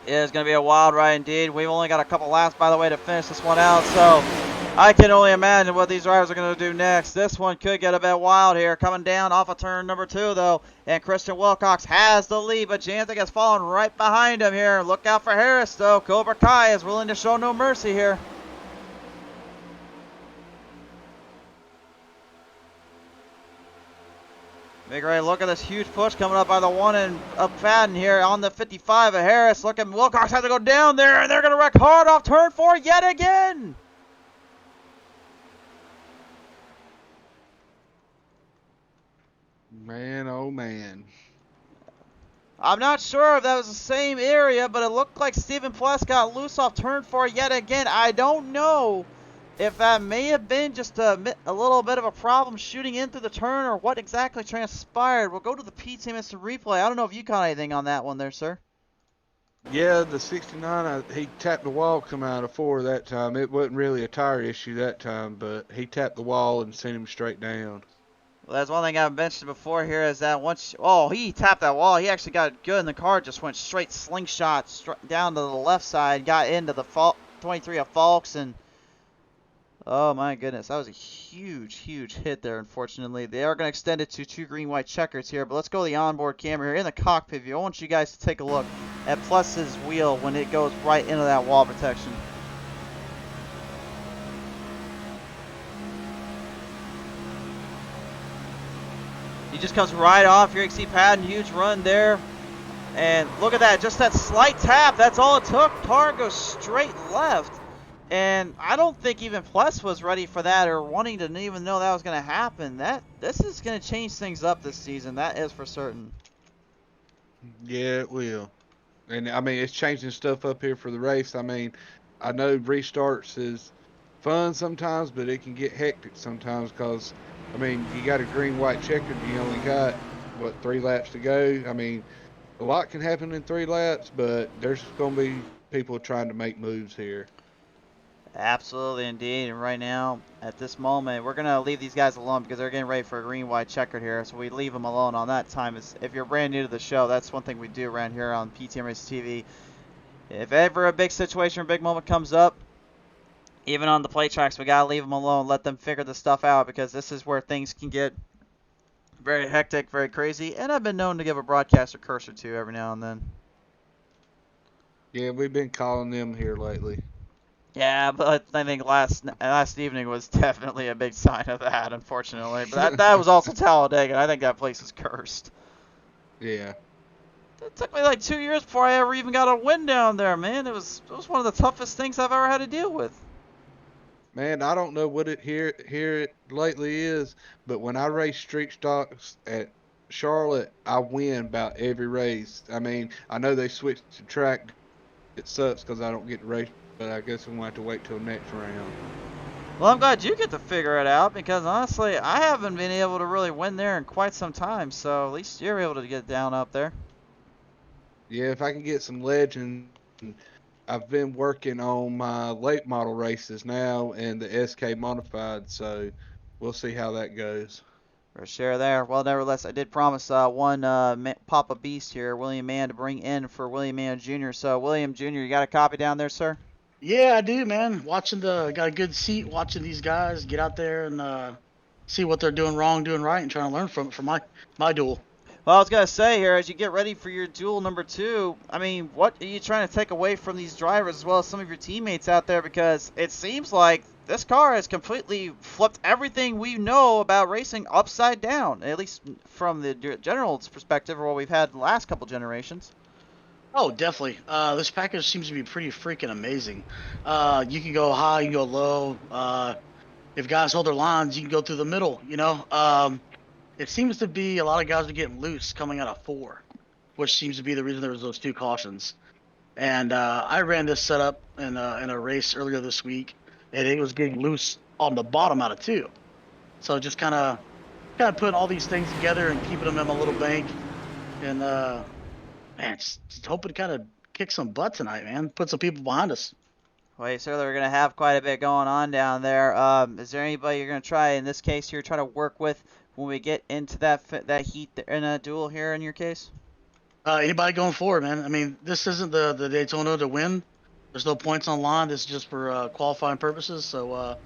Yeah, it's going to be a wild ride indeed. We've only got a couple laps, by the way, to finish this one out. So I can only imagine what these drivers are going to do next. This one could get a bit wild here. Coming down off of turn number 2, though. And Christian Wilcox has the lead, but Janzik has fallen right behind him here. Look out for Harris, though. Cobra Kai is willing to show no mercy here. Big Ray, look at this huge push coming up by the 1 and up Fadden here on the 55 of Harris. Look at Wilcox has to go down there, and they're going to wreck hard off turn 4 yet again. Man, oh man. I'm not sure if that was the same area, but it looked like Stephen Pless got loose off turn 4 yet again. I don't know if that may have been just a little bit of a problem shooting into the turn or what exactly transpired. We'll go to the PTM instant replay. I don't know if you caught anything on that one there, sir. Yeah, the 69, he tapped the wall coming out of 4 that time. It wasn't really a tire issue that time, but he tapped the wall and sent him straight down. Well, that's one thing I've mentioned before here is that once, he tapped that wall. He actually got good, and the car just went straight slingshot down to the left side, got into the 23 of Falks, and oh my goodness, that was a huge, huge hit there, unfortunately. They are going to extend it to 2 green-white checkers here, but let's go to the onboard camera here in the cockpit view. I want you guys to take a look at Plus's wheel when it goes right into that wall protection. He just comes right off here. You can see Patton, huge run there. And look at that, just that slight tap. That's all it took. Car goes straight left. And I don't think even Pless was ready for that or wanting to even know that was going to happen. This is going to change things up this season. That is for certain. Yeah, it will. And I mean, it's changing stuff up here for the race. I mean, I know restarts is fun sometimes, but it can get hectic sometimes because, I mean, you got a green-white checkered. You only got, 3 laps to go. I mean, a lot can happen in 3 laps, but there's going to be people trying to make moves here. Absolutely, indeed. And right now, at this moment, we're going to leave these guys alone because they're getting ready for a green-white checkered here. So we leave them alone on that time. If you're brand new to the show, that's one thing we do around here on PTM Race TV. If ever a big situation or big moment comes up, even on the play tracks, we got to leave them alone. Let them figure the stuff out because this is where things can get very hectic, very crazy. And I've been known to give a broadcaster curse or two every now and then. Yeah, we've been calling them here lately. Yeah, but I think last evening was definitely a big sign of that, unfortunately. But that was also Talladega, and I think that place is cursed. Yeah. It took me like 2 years before I ever even got a win down there, man. It was one of the toughest things I've ever had to deal with. Man, I don't know what it here it lately is, but when I race street stocks at Charlotte, I win about every race. I mean, I know they switched to track. It sucks because I don't get to race, but I guess I'm going to have to wait till next round. Well, I'm glad you get to figure it out because honestly, I haven't been able to really win there in quite some time. So at least you're able to get down up there. Yeah, if I can get some legends. I've been working on my late model races now and the SK modified, so we'll see how that goes. For sure there. Well, nevertheless, I did promise one Papa Beast here, William Mann, to bring in for William Mann Jr. So, William Jr., you got a copy down there, sir? Yeah, I do, man. Got a good seat watching these guys get out there and see what they're doing wrong, doing right, and trying to learn from it for my duel. Well, I was going to say here, as you get ready for your duel number 2, I mean, what are you trying to take away from these drivers as well as some of your teammates out there? Because it seems like this car has completely flipped everything we know about racing upside down, at least from the general perspective or what we've had the last couple generations. Oh, definitely. This package seems to be pretty freaking amazing. You can go high, you can go low. If guys hold their lines, you can go through the middle, you know. It seems to be a lot of guys are getting loose coming out of 4, which seems to be the reason there was those 2 cautions. And I ran this setup in a race earlier this week, and it was getting loose on the bottom out of 2. So just kind of putting all these things together and keeping them in my little bank, and man, just hoping to kind of kick some butt tonight, man. Put some people behind us. Well, you certainly are going to have quite a bit going on down there. Is there anybody you're going to try, in this case here, try to work with when we get into that heat in a duel here in your case? Anybody going forward, man. I mean, this isn't the Daytona to win. There's no points on line. This is just for qualifying purposes. So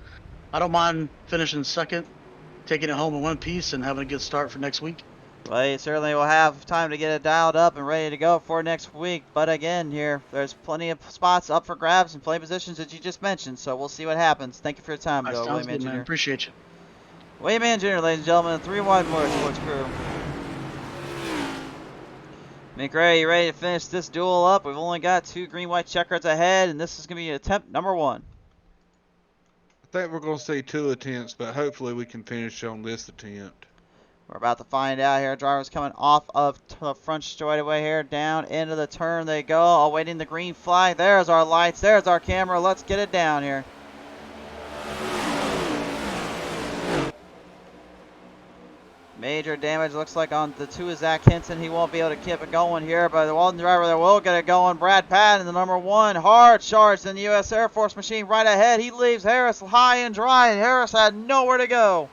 I don't mind finishing second, taking it home in one piece, and having a good start for next week. Well, you certainly will have time to get it dialed up and ready to go for next week. But again, here, there's plenty of spots up for grabs and play positions that you just mentioned. So we'll see what happens. Thank you for your time, All right, though, sounds William good, man. Engineer. Appreciate you. William Engineer, ladies and gentlemen, 3 Wide Motorsports crew. McRae, you ready to finish this duel up? We've only got 2 green-white checkers ahead, and this is going to be attempt number 1. I think we're going to see 2 attempts, but hopefully we can finish on this attempt. We're about to find out here. Drivers coming off of the front straightaway here. Down into the turn they go. Awaiting the green flag. There's our lights. There's our camera. Let's get it down here. Major damage looks like on the 2 is Zach Hinton. He won't be able to keep it going here, but the one driver that will get it going, Brad Patton, the number 1. Hard charged in the U.S. Air Force machine right ahead. He leaves Harris high and dry, and Harris had nowhere to go.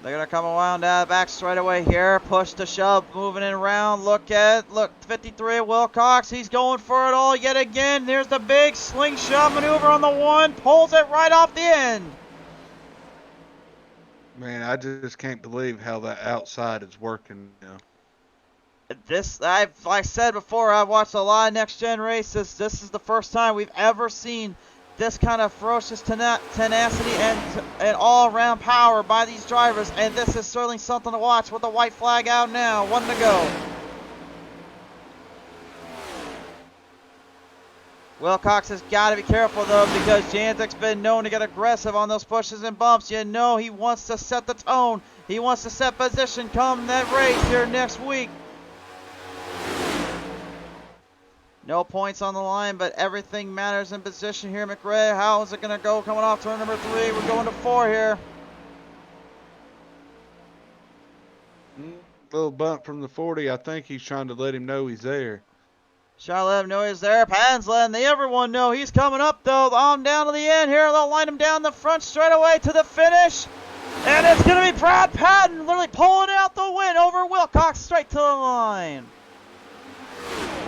They're going to come around out back straight away here. Push to shove, moving it around. Look, 53 Wilcox. He's going for it all yet again. There's the big slingshot maneuver on the 1. Pulls it right off the end. Man, I just can't believe how that outside is working now. Like I said before, I've watched a lot of next-gen races. This is the first time we've ever seen this kind of ferocious tenacity and all-around power by these drivers, and this is certainly something to watch with the white flag out now. 1 to go. Wilcox has got to be careful, though, because Janzik's been known to get aggressive on those pushes and bumps. You know he wants to set the tone. He wants to set position come that race here next week. No points on the line, but everything matters in position here, McRae. How is it going to go coming off turn number 3? We're going to 4 here. Little bump from the 40. I think he's trying to let him know he's there. Trying to let him know he's there. Patton's letting everyone know he's coming up, though. On down to the end here. They'll line him down the front straight away to the finish. And it's going to be Brad Patton literally pulling out the win over Wilcox straight to the line.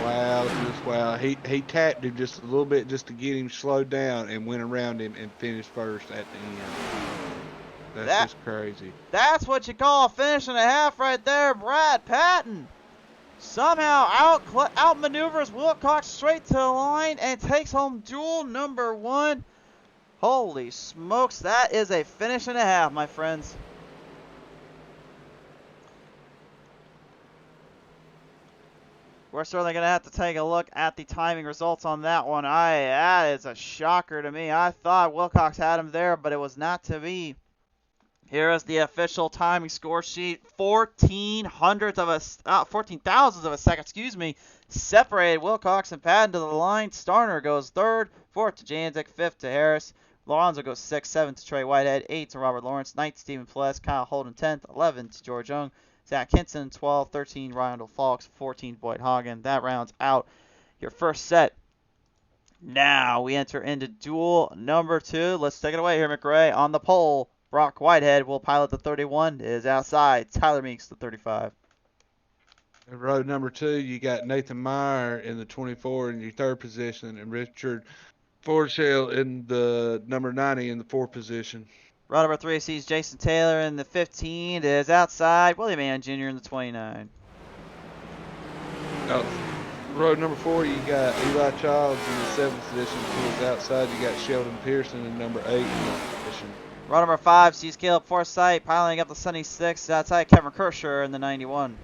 Wow, just wow. He tapped him just a little bit just to get him slowed down and went around him and finished first at the end. That's just crazy. That's what you call a finish and a half right there. Brad Patton somehow outmaneuvers Wilcox straight to the line and takes home duel number 1. Holy smokes, that is a finish and a half, my friends. We're certainly going to have to take a look at the timing results on that one. That is a shocker to me. I thought Wilcox had him there, but it was not to be. Here is the official timing score sheet. 14 thousandths of a second, separated Wilcox and Patton to the line. Starner goes 3rd, 4th to Janzik, 5th to Harris. Lorenzo goes 6th, 7th to Trey Whitehead, 8th to Robert Lawrence, 9th to Stephen Pless, Kyle Holden 10th, 11th to George Young, Zach Hinson 12, 13 Ryan Falks, 14 Boyd Hagen. That rounds out your first set. Now we enter into duel number 2. Let's take it away here, McRae. On the pole, Brock Whitehead will pilot the 31. It is outside. Tyler Meeks the 35. In row number 2, you got Nathan Meyer in the 24 in your 3rd position, and Richard Forshell in the number 90 in the 4th position. Row number 3 sees Jason Taylor in the 15. It is outside. William Mann Jr. in the 29. Row number 4, you got Eli Childs in the 7th position. Towards outside, you got Sheldon Pearson in number 8 in the position. Row number 5 sees Caleb Forsythe piling up the 76. Outside Kevin Kersher in the 91.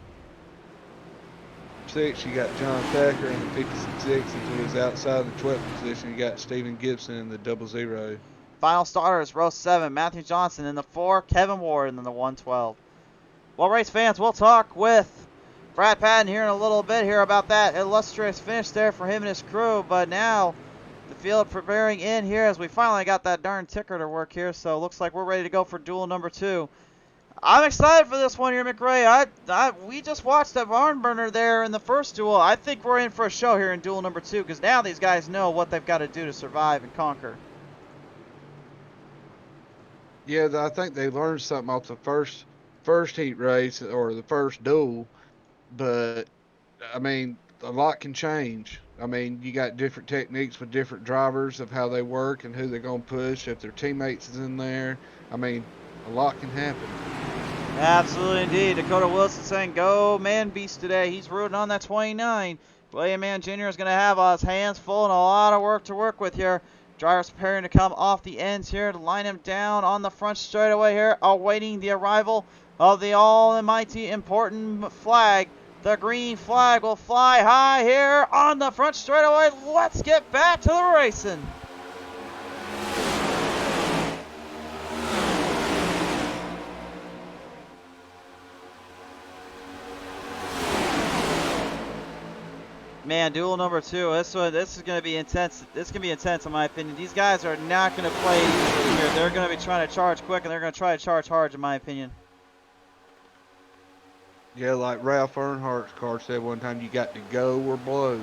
6, you got John Thacker in the 56, and to his outside the 12th position, you got Stephen Gibson in the 00. Final starters, row 7, Matthew Johnson in the 4, Kevin Ward in the 112. Well, race fans, we'll talk with Brad Patton here in a little bit here about that illustrious finish there for him and his crew, but now the field preparing in here as we finally got that darn ticker to work here, so it looks like we're ready to go for duel number 2. I'm excited for this one here, McRae. We just watched a barn burner there in the first duel. I think we're in for a show here in duel number 2 because now these guys know what they've got to do to survive and conquer. Yeah, I think they learned something off the first heat race or the first duel, but I mean, a lot can change. I mean, you got different techniques with different drivers of how they work and who they're going to push, if their teammates is in there. I mean, a lot can happen. Absolutely indeed. Dakota Wilson saying go man beast today. He's rooting on that 29. William Mann Jr. is going to have his hands full and a lot of work to work with here. Drivers preparing to come off the ends here to line him down on the front straightaway here, awaiting the arrival of the almighty important flag. The green flag will fly high here on the front straightaway. Let's get back to the racing. Man, duel number 2. This is going to be intense. This can be intense in my opinion. These guys are not going to play easily here. They're going to be trying to charge quick, and they're going to try to charge hard, in my opinion. Yeah, like Ralph Earnhardt's car said one time, you got to go or blow.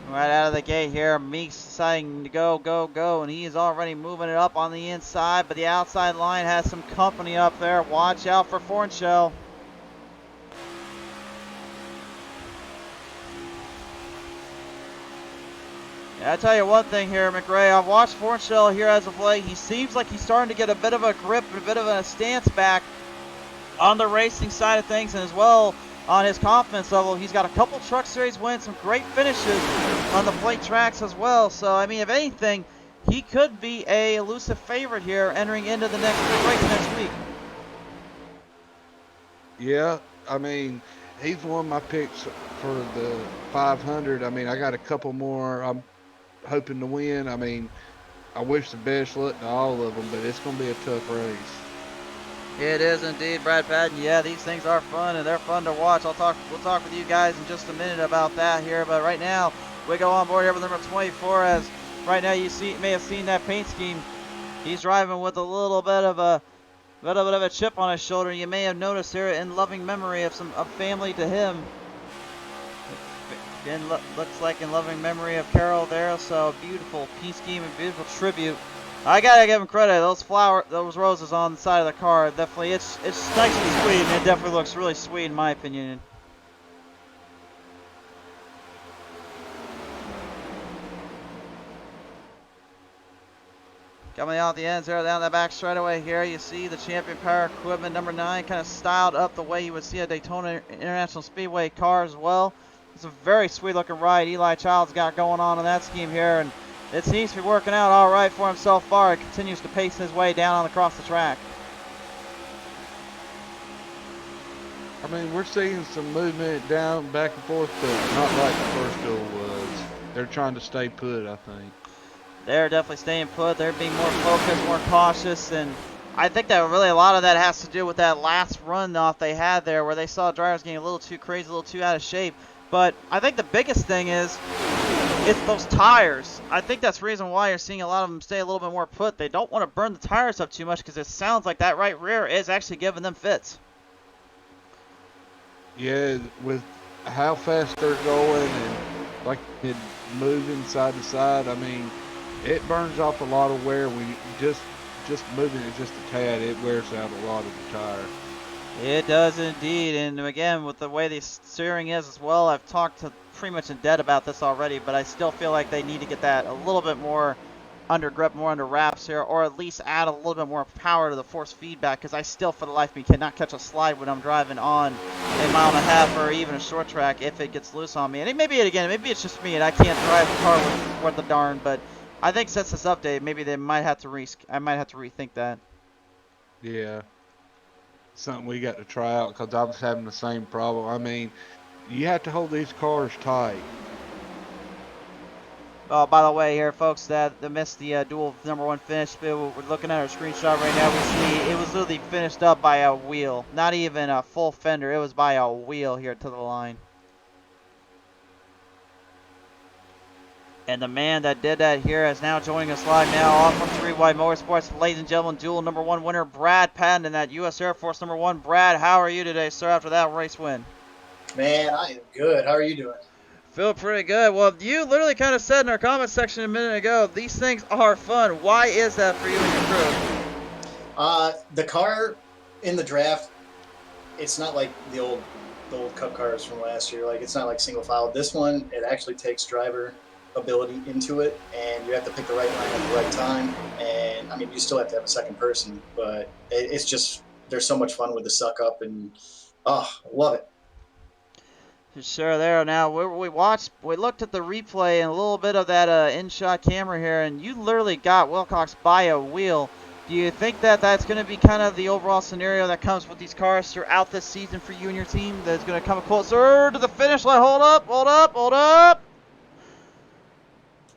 Right out of the gate here, Meeks deciding to go, go, go, and he is already moving it up on the inside, but the outside line has some company up there. Watch out for Fornshell. Yeah, I tell you one thing here, McRae. I've watched Fornshell here as of late. He seems like he's starting to get a bit of a grip, a bit of a stance back on the racing side of things, and as well on his confidence level. He's got a couple Truck Series wins, some great finishes on the plate tracks as well. So, I mean, if anything, he could be a elusive favorite here entering into the next race next week. Yeah, I mean, he's one of my picks for the 500. I mean, I got a couple more I'm hoping to win. I mean, I wish the best luck to all of them, but it's going to be a tough race. It is indeed, Brad Patton. Yeah, these things are fun, and they're fun to watch. We'll talk with you guys in just a minute about that here, but right now we go on board here with number 24. As right now you may have seen that paint scheme. He's driving with a little bit of a chip on his shoulder. You may have noticed here in loving memory of family to him. Again, looks like in loving memory of Carol there. So beautiful paint scheme and beautiful tribute. I gotta give him credit. Those roses on the side of the car, definitely, it's nice and sweet, and it definitely looks really sweet in my opinion. Coming out the ends there, down the back straightaway here, you see the Champion Power Equipment number 9 kind of styled up the way you would see a Daytona International Speedway car as well. It's a very sweet looking ride Eli Child's got going on in that scheme here, and it seems to be working out all right for him so far. He continues to pace his way down across the track. I mean, we're seeing some movement down, back and forth, but not like the first duel was. They're trying to stay put, I think. They're definitely staying put. They're being more focused, more cautious, and I think that really a lot of that has to do with that last run off they had there where they saw drivers getting a little too crazy, a little too out of shape. But I think the biggest thing is it's those tires. I think that's the reason why you're seeing a lot of them stay a little bit more put. They don't want to burn the tires up too much because it sounds like that right rear is actually giving them fits. Yeah, with how fast they're going and like it moving side to side, I mean, it burns off a lot of wear. We just moving it just a tad, it wears out a lot of the tire. It does indeed, and again, with the way the steering is as well, I've talked to pretty much in depth about this already, but I still feel like they need to get that a little bit more under grip, more under wraps here, or at least add a little bit more power to the force feedback, because I still, for the life of me, cannot catch a slide when I'm driving on a mile and a half or even a short track if it gets loose on me. And maybe it's just me and I can't drive the car worth the darn, but I think since this update, maybe they might have to I might have to rethink that. Yeah. Something we got to try out because I was having the same problem. I mean, you have to hold these cars tight. Oh, by the way, here, folks, that missed the dual number 1 finish. We're looking at our screenshot right now. We see it was literally finished up by a wheel, not even a full fender. It was by a wheel here to the line. And the man that did that here is now joining us live now on from 3 Wide Motorsports. Ladies and gentlemen, duel number 1 winner, Brad Patton, and that U.S. Air Force number 1. Brad, how are you today, sir, after that race win? Man, I am good. How are you doing? Feel pretty good. Well, you literally kind of said in our comment section a minute ago, these things are fun. Why is that for you and your crew? The car in the draft, it's not like the old the old Cup cars from last year. Like, it's not like single file. This one, it actually takes driver ability into it, and you have to pick the right line at the right time. And I mean, you still have to have a second person, but it's just there's so much fun with the suck up, and love it. Sure, there. Now we looked at the replay and a little bit of that in-shot camera here, and you literally got Wilcox by a wheel. Do you think that that's going to be kind of the overall scenario that comes with these cars throughout this season for you and your team? That's going to come closer to the finish line. Hold up, hold up, hold up.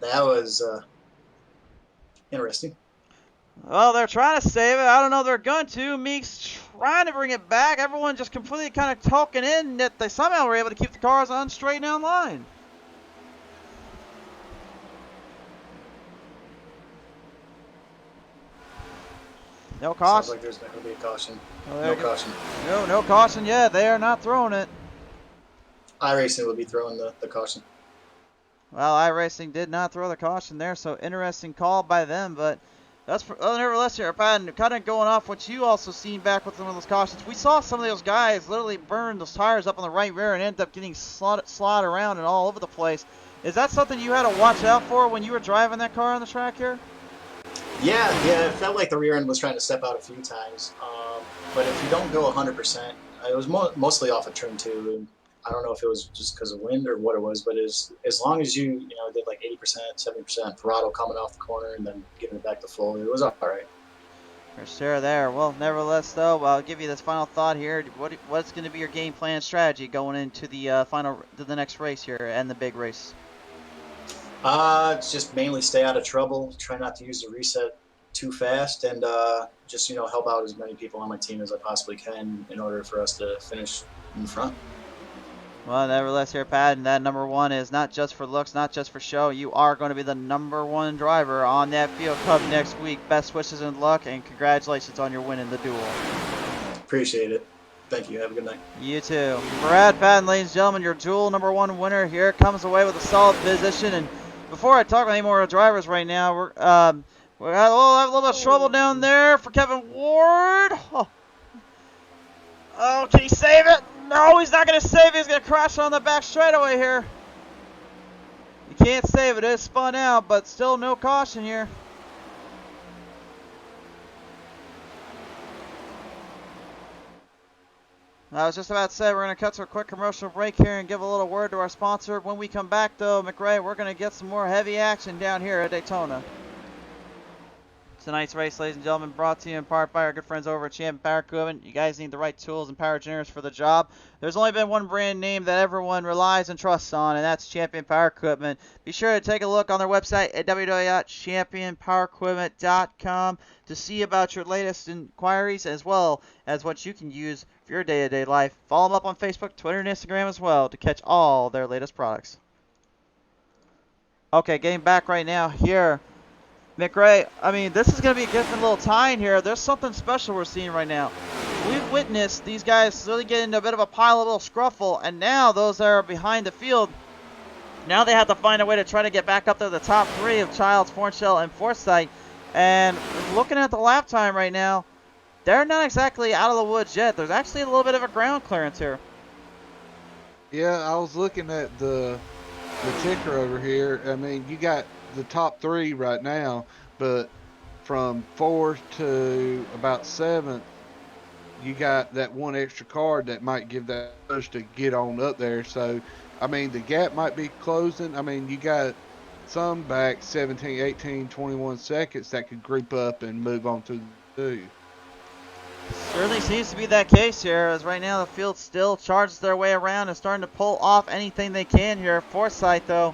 That was interesting. Well, they're trying to save it. I don't know they're going to. Meek's trying to bring it back. Everyone just completely kind of talking in that they somehow were able to keep the cars on straight down line. No caution. Sounds like there's not going to be a caution. Oh, No caution. No caution yet. They are not throwing it. iRacing will be throwing the caution. Well, iRacing did not throw the caution there, so interesting call by them, but that's nevertheless here, Pat, kind of going off what you also seen back with some of those cautions. We saw some of those guys literally burn those tires up on the right rear and end up getting slot around and all over the place. Is that something you had to watch out for when you were driving that car on the track here? Yeah, it felt like the rear end was trying to step out a few times. But if you don't go 100%, it was mostly off of turn 2. And I don't know if it was just because of wind or what it was, but as long as you did like 80%, 70% throttle coming off the corner and then giving it back to full, it was all right. For sure there. Well, nevertheless, though, I'll give you this final thought here. What's going to be your game plan strategy going into the next race here and the big race? It's just mainly stay out of trouble, try not to use the reset too fast, and just help out as many people on my team as I possibly can in order for us to finish in front. Well, nevertheless here, Pat, and that number 1 is not just for looks, not just for show. You are going to be the number 1 driver on that field cup next week. Best wishes and luck, and congratulations on your win in the duel. Appreciate it. Thank you. Have a good night. You too. Brad Patton, ladies and gentlemen, your duel number 1 winner here comes away with a solid position. And before I talk any more drivers right now, we're have a little bit of trouble down there for Kevin Ward. Oh, can he save it? No, he's not going to save it. He's going to crash on the back straightaway here. You can't save it. It is spun out, but still no caution here. I was just about to say we're going to cut to a quick commercial break here and give a little word to our sponsor. When we come back, though, McRae, we're going to get some more heavy action down here at Daytona. Tonight's race, ladies and gentlemen, brought to you in part by our good friends over at Champion Power Equipment. You guys need the right tools and power generators for the job. There's only been one brand name that everyone relies and trusts on, and that's Champion Power Equipment. Be sure to take a look on their website at www.championpowerequipment.com to see about your latest inquiries as well as what you can use for your day-to-day life. Follow them up on Facebook, Twitter, and Instagram as well to catch all their latest products. Okay, getting back right now here. McRae, I mean, this is going to be a different little tie-in here. There's something special we're seeing right now. We've witnessed these guys really get into a bit of a pile, a little scruffle, and now those that are behind the field, now they have to find a way to try to get back up to the top 3 of Childs, Fornshell, and Forsythe. And looking at the lap time right now, they're not exactly out of the woods yet. There's actually a little bit of a ground clearance here. Yeah, I was looking at the ticker over here. I mean, you got the top 3 right now, but from 4th to about 7th, you got that one extra card that might give that push to get on up there. So, I mean, the gap might be closing. I mean, you got some back 17, 18, 21 seconds that could group up and move on to the 2. Certainly seems to be that case here, as right now the field still charges their way around and starting to pull off anything they can here. Forsythe, though,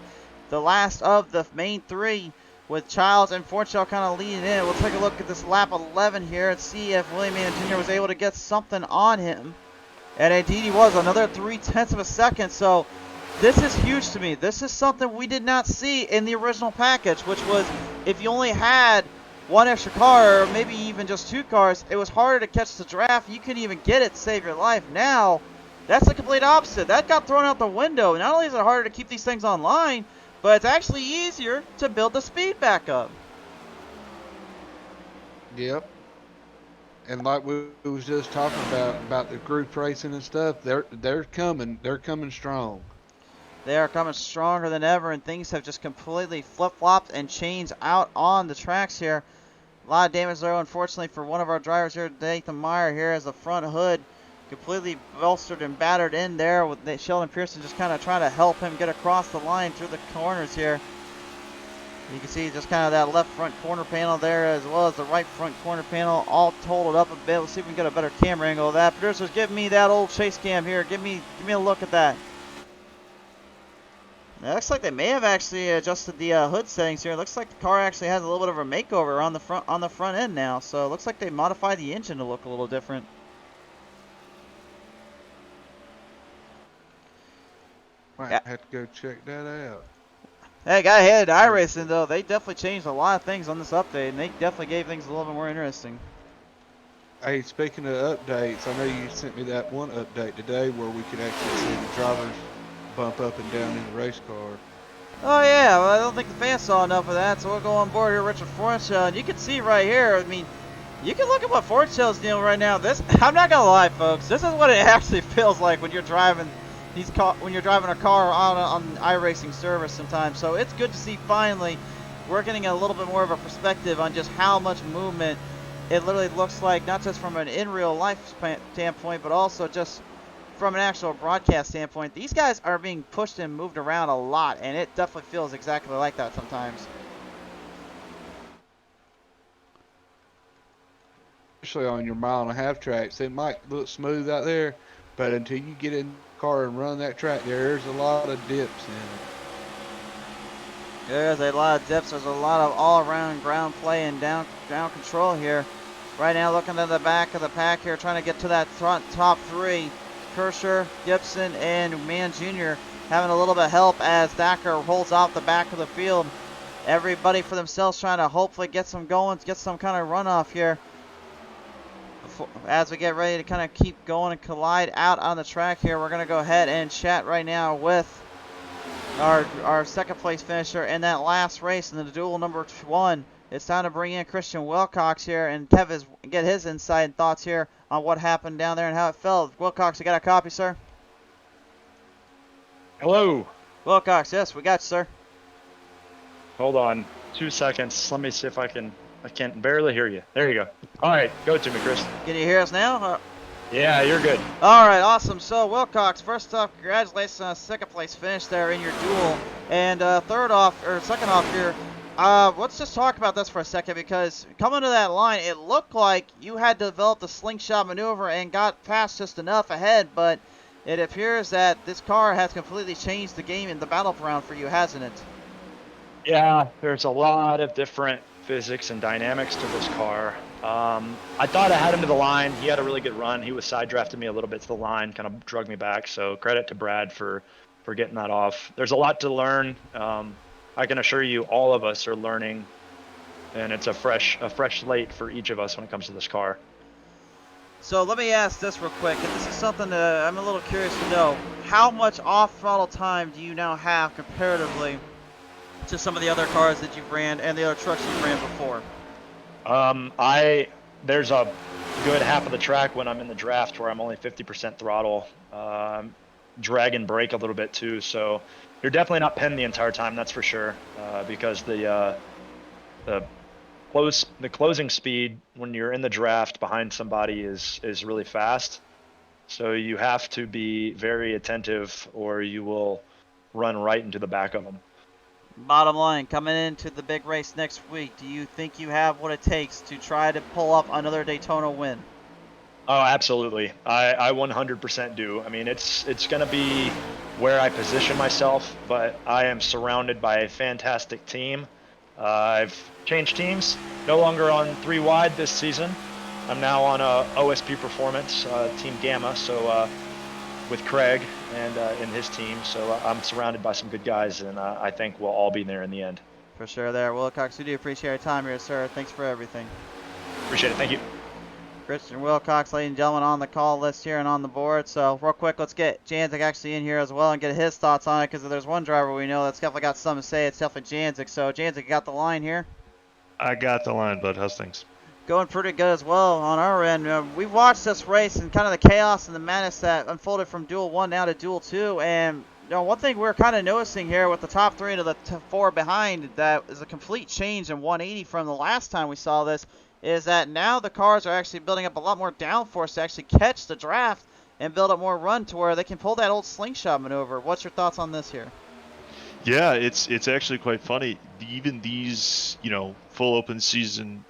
the last of the main 3, with Childs and Fornshell kind of leading in. We'll take a look at this lap 11 here and see if William Mann Jr. was able to get something on him. And indeed he was, another 0.3 of a second. So this is huge to me. This is something we did not see in the original package, which was if you only had one extra car, or maybe even just 2 cars, it was harder to catch the draft. You couldn't even get it to save your life. Now, that's the complete opposite. That got thrown out the window. Not only is it harder to keep these things online, but it's actually easier to build the speed back up. Yep. And like we was just talking about the group racing and stuff, they're coming strong. They are coming stronger than ever, and things have just completely flip-flopped and changed out on the tracks here. A lot of damage there, unfortunately, for one of our drivers here, Nathan Meyer, here as the front hood completely bolstered and battered in there with Sheldon Pearson just kind of trying to help him get across the line through the corners here. You can see just kind of that left front corner panel there, as well as the right front corner panel, all totaled up a bit. Let's see if we can get a better camera angle of that. Producers, give me that old chase cam here. Give me a look at that. It looks like they may have actually adjusted the hood settings here. It looks like the car actually has a little bit of a makeover on the front end now. So it looks like they modified the engine to look a little different. Might Yeah. have to go check that out. Hey, got ahead iRacing though. They definitely changed a lot of things on this update, and they definitely gave things a little bit more interesting. Hey, speaking of updates, I know you sent me that one update today where we could actually see the drivers bump up and down in the race car. Oh yeah, well I don't think the fans saw enough of that, so we'll go on board here, Richard Fornshell, and you can see right here. I mean, you can look at what Fornshell's doing right now. This, I'm not gonna lie, folks. This is what it actually feels like when you're driving when you're driving a car on iRacing service sometimes. So it's good to see finally we're getting a little bit more of a perspective on just how much movement it literally looks like, not just from an in real life standpoint, but also just from an actual broadcast standpoint. These guys are being pushed and moved around a lot, and it definitely feels exactly like that sometimes. Especially on your 1.5 tracks, it might look smooth out there, but until you get in the car and run that track, there's a lot of dips in it. There's a lot of dips. There's a lot of all-around ground play and down control here. Right now, looking at the back of the pack here, trying to get to that top three. Kersher, Gibson, and Mann Jr. having a little bit of help as Thacker holds off the back of the field. Everybody for themselves trying to hopefully get some going, get some kind of runoff here. As we get ready to kind of keep going and collide out on the track here, we're going to go ahead and chat right now with our second place finisher in that last race in the duel number 1. It's time to bring in Christian Wilcox here and get his insight and thoughts here on what happened down there and how it felt. Wilcox, you got a copy, sir? Hello. Wilcox, yes, we got you, sir. Hold on 2 seconds. Let me see if I can barely hear you. There you go. All right, go to me, Chris. Can you hear us now? Yeah, you're good. All right, awesome. So, Wilcox, first off, congratulations on a second place finish there in your duel. And second off here, let's just talk about this for a second, because coming to that line, it looked like you had developed a slingshot maneuver and got past just enough ahead, but it appears that this car has completely changed the game in the battle round for you, hasn't it? Yeah, there's a lot of different physics and dynamics to this car. I thought I had him to the line. He had a really good run. He was side drafting me a little bit to the line, kind of drug me back. So credit to Brad for getting that off. There's a lot to learn. I can assure you, all of us are learning, and it's a fresh slate for each of us when it comes to this car. So let me ask this real quick, and this is something that I'm a little curious to know. How much off-throttle time do you now have comparatively to some of the other cars that you've ran and the other trucks you've ran before? There's a good half of the track when I'm in the draft where I'm only 50% throttle, drag and brake a little bit too. So you're definitely not pinned the entire time, that's for sure, because the closing speed when you're in the draft behind somebody is really fast. So you have to be very attentive or you will run right into the back of them. Bottom line, coming into the big race next week, do you think you have what it takes to try to pull up another Daytona win? Oh, absolutely. I 100% do. I mean, it's going to be where I position myself, but I am surrounded by a fantastic team. I've changed teams, no longer on 3 wide this season. I'm now on OSP Performance, Team Gamma, so with Craig and his team. So I'm surrounded by some good guys, and I think we'll all be there in the end. For sure there. Wilcox, we do appreciate your time here, sir. Thanks for everything. Appreciate it. Thank you. Christian Wilcox, ladies and gentlemen, on the call list here and on the board. So real quick, let's get Janzik actually in here as well and get his thoughts on it, because if there's one driver we know that's definitely got something to say, it's definitely Janzik. So Janzik, you got the line here? I got the line, bud. How's things? Going pretty good as well on our end. We've watched this race and kind of the chaos and the madness that unfolded from Duel 1 now to Duel 2. And one thing we're kind of noticing here with the top 3 to the 4 behind that is a complete change in 180 from the last time we saw this, is that now the cars are actually building up a lot more downforce to actually catch the draft and build up more run to where they can pull that old slingshot maneuver. What's your thoughts on this here? Yeah, it's actually quite funny. Even these, full open season,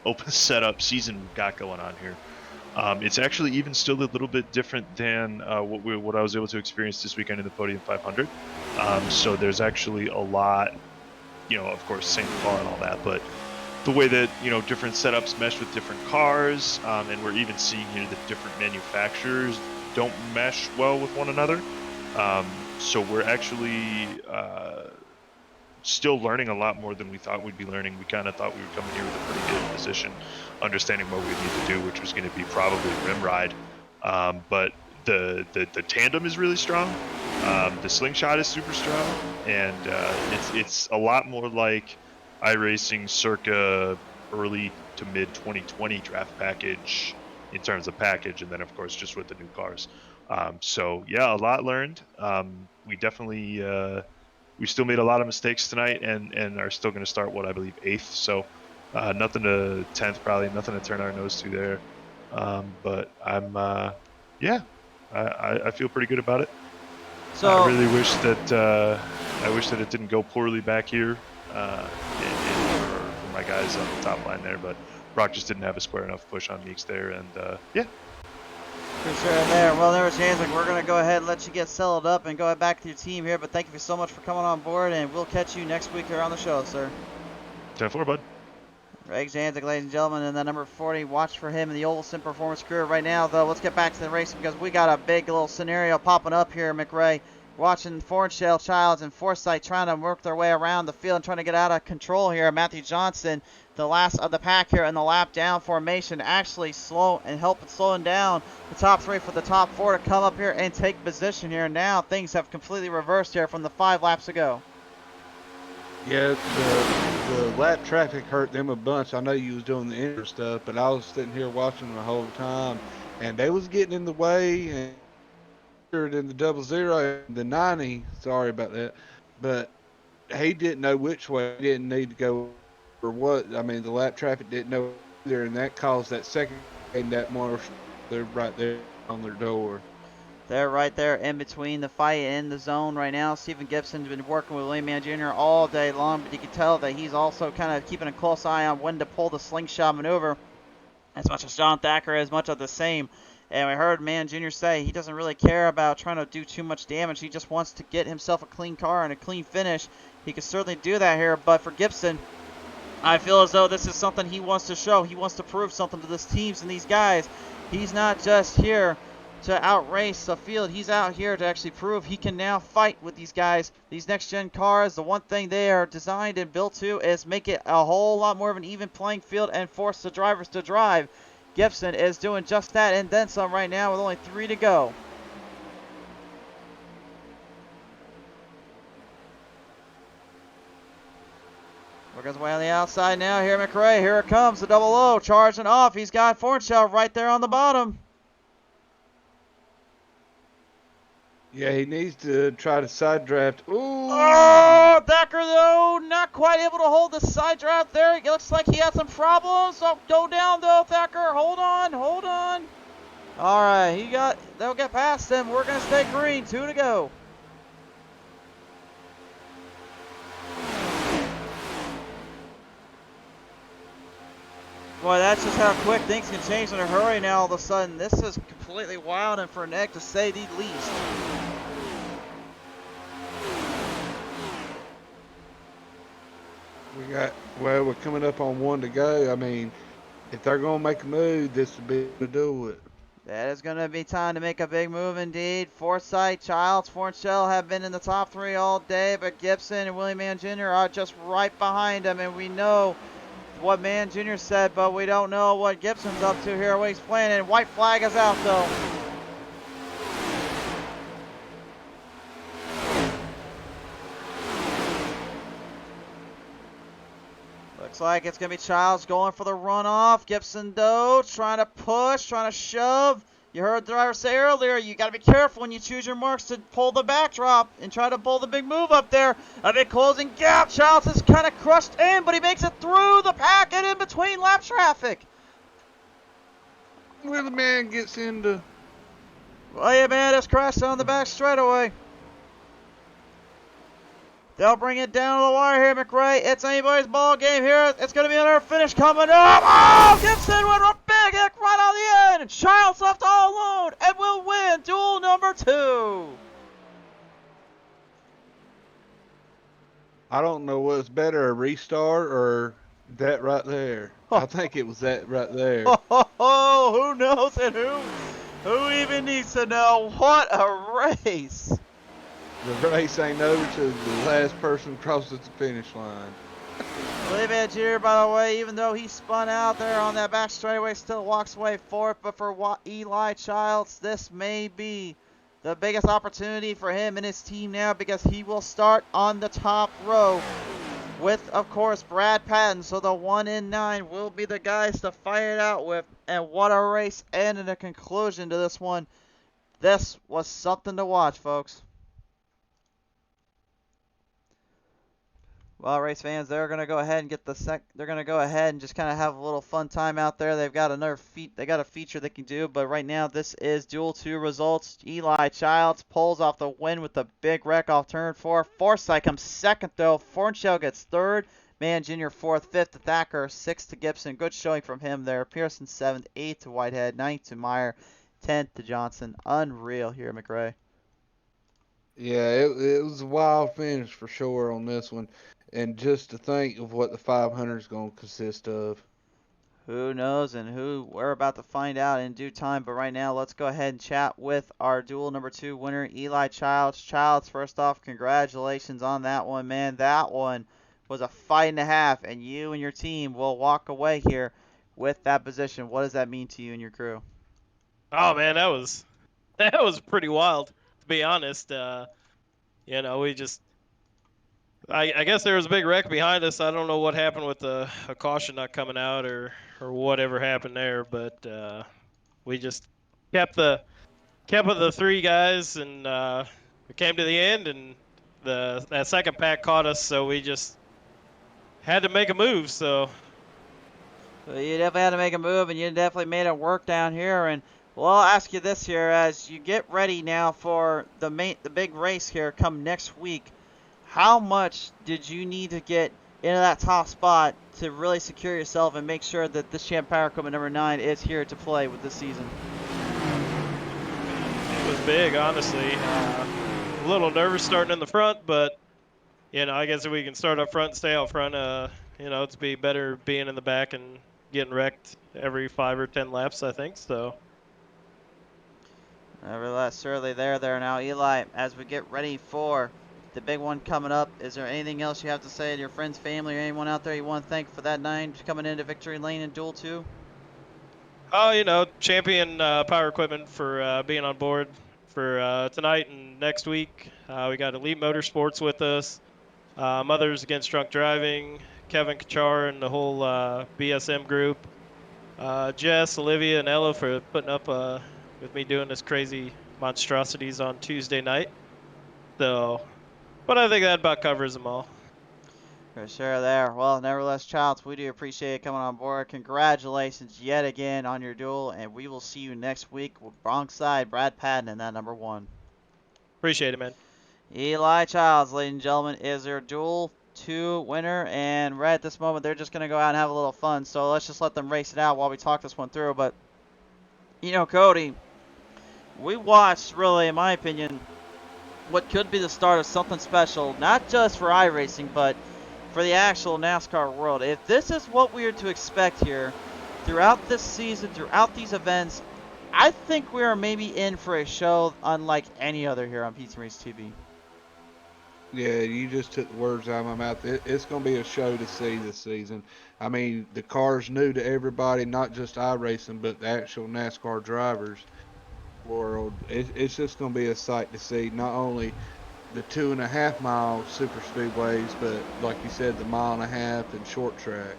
open setup season we've got going on here. It's actually even still a little bit different than what I was able to experience this weekend in the Podium 500. So there's actually a lot, of course, same car and all that, but the way that different setups mesh with different cars, and we're even seeing here that different manufacturers don't mesh well with one another. So we're actually still learning a lot more than we thought we'd be learning. We kind of thought we would come in here with a pretty good position, understanding what we need to do, which was going to be probably rim ride. But the tandem is really strong. The slingshot is super strong, and it's a lot more like iRacing circa early to mid 2020 draft package in terms of package, and then of course just with the new cars. So yeah, a lot learned. We definitely we still made a lot of mistakes tonight, and are still going to start what I believe 8th. So nothing to 10th, probably nothing to turn our nose to there. But I'm I feel pretty good about it. So I really wish that it didn't go poorly back here for my guys on the top line there, but Brock just didn't have a square enough push on Meeks there, and yeah. For sure there. Well, there was Janzik. We're going to go ahead and let you get settled up and go back to your team here, but thank you so much for coming on board, and we'll catch you next week here on the show, sir. 10-4, bud. Greg Janzik, ladies and gentlemen, and then number 40. Watch for him in the Olsen Performance career right now, though. Let's get back to the race because we got a big little scenario popping up here, McRae. Watching Fornshell, Childs, and Forsyth trying to work their way around the field and trying to get out of control here. Matthew Johnson, the last of the pack here in the lap down formation, actually slowing down the top 3 for the top 4 to come up here and take position here. Now things have completely reversed here from the 5 laps ago. Yeah, the lap traffic hurt them a bunch. I know you was doing the inner stuff, but I was sitting here watching them the whole time, and they was getting in the way and in the 00 and the 90. Sorry about that, but he didn't know which way. He didn't need to go or what. I mean, the lap traffic didn't know either, and that caused that second and that more. They're right there on their door. They're right there in between the fight and the zone right now. Stephen Gibson's been working with William Mann Jr. all day long, but you can tell that he's also kind of keeping a close eye on when to pull the slingshot maneuver, as much as John Thacker is much of the same. And we heard Mann Jr. say he doesn't really care about trying to do too much damage. He just wants to get himself a clean car and a clean finish. He can certainly do that here, but for Gibson, I feel as though this is something he wants to show. He wants to prove something to this teams and these guys. He's not just here to outrace the field. He's out here to actually prove he can now fight with these guys. These next-gen cars, the one thing they are designed and built to is make it a whole lot more of an even playing field and force the drivers to drive. Gibson is doing just that and then some right now with only 3 to go. Working his way on the outside now. Here McRae. Here it comes. The double O charging off. He's got Fornshell right there on the bottom. Yeah, he needs to try to side draft. Ooh! Oh, Thacker, though, not quite able to hold the side draft there. It looks like he had some problems. So go down, though, Thacker. Hold on, hold on. All right, they'll get past him. We're going to stay green. 2 to go. Boy, that's just how quick things can change in a hurry now all of a sudden. This is completely wild and frenetic to say the least. We're coming up on 1 to go. I mean, if they're going to make a move, this would be to do it. That is going to be time to make a big move indeed. Forsyth, Childs, Fornshell have been in the top 3 all day, but Gibson and Willie Mann Jr. are just right behind them, and we know what Mann Jr. said, but we don't know what Gibson's up to here, what he's playing, and white flag is out, though. Looks like it's going to be Childs going for the runoff. Gibson Doe trying to push, trying to shove. You heard the driver say earlier, you got to be careful when you choose your marks to pull the backdrop and try to pull the big move up there. A big closing gap. Childs is kind of crushed in, but he makes it through the pack and in between lap traffic. Where the man gets into... Well, yeah, man, just crashed on the back straightaway. They'll bring it down to the wire here, McRae. It's anybody's ball game here. It's going to be another finish coming up. Oh, Gibson with a big hit right on the end. And Childs left all alone and will win duel number 2. I don't know what's better, a restart or that right there. I think it was that right there. Oh, who knows and who even needs to know? What a race. The race ain't over till the last person crosses the finish line. Leave Edge here, by the way, even though he spun out there on that back straightaway, still walks away fourth. But for Eli Childs, this may be the biggest opportunity for him and his team now, because he will start on the top row with, of course, Brad Patton. So the 1 in 9 will be the guys to fight it out with. And what a race and a conclusion to this one. This was something to watch, folks. Well, race fans, they're gonna go ahead and get they're gonna go ahead and just kind of have a little fun time out there. They've got they got a feature they can do, but right now this is Duel 2 results. Eli Childs pulls off the win with a big wreck off turn 4. Forsythe comes second though. Fornshell gets third. Man Jr. fourth, fifth to Thacker, sixth to Gibson. Good showing from him there. Pearson seventh, eighth to Whitehead, ninth to Meyer, 10th to Johnson. Unreal here, McRae. Yeah, it was a wild finish for sure on this one. And just to think of what the 500 is going to consist of. Who knows, and we're about to find out in due time. But right now, let's go ahead and chat with our duel number 2 winner, Eli Childs. Childs, first off, congratulations on that one, man. That one was a fight and a half, and you and your team will walk away here with that position. What does that mean to you and your crew? Oh man, that was pretty wild, to be honest. We just I guess there was a big wreck behind us. I don't know what happened with a caution not coming out or whatever happened there, but we just kept with the 3 guys, and we came to the end, and that second pack caught us, so we just had to make a move. So you definitely had to make a move, and you definitely made it work down here. And well, I'll ask you this here, as you get ready now for the big race here come next week. How much did you need to get into that top spot to really secure yourself and make sure that this Champ Power Equipment number 9 is here to play with this season? It was big, honestly. A little nervous starting in the front, but I guess if we can start up front and stay out front, it's be better being in the back and getting wrecked every 5 or 10 laps, I think. So. Nevertheless, certainly there now, Eli. As we get ready for the big one coming up, is there anything else you have to say to your friends, family, or anyone out there you want to thank for that 9 coming into victory lane in Duel 2? Oh, Champion Power Equipment for being on board for tonight and next week. We got Elite Motorsports with us, Mothers Against Drunk Driving, Kevin Kachar and the whole BSM group, Jess, Olivia, and Ella for putting up with me doing this crazy monstrosities on Tuesday night. So. But I think that about covers them all. For sure there. Well, nevertheless, Childs, we do appreciate it coming on board. Congratulations yet again on your duel, and we will see you next week alongside Brad Patton in that number 1. Appreciate it, man. Eli Childs, ladies and gentlemen, is your Duel 2 winner, and right at this moment, they're just going to go out and have a little fun, so let's just let them race it out while we talk this one through. But, Cody, we watched, really, in my opinion, what could be the start of something special, not just for iRacing, but for the actual NASCAR world. If this is what we are to expect here throughout this season, throughout these events, I think we are maybe in for a show unlike any other here on Pizza Race TV. Yeah, you just took the words out of my mouth. It's going to be a show to see this season. I mean, the car's new to everybody, not just iRacing, but the actual NASCAR drivers world. It's just going to be a sight to see, not only the 2.5 mile super speedways, but like you said, the 1.5 mile and short tracks.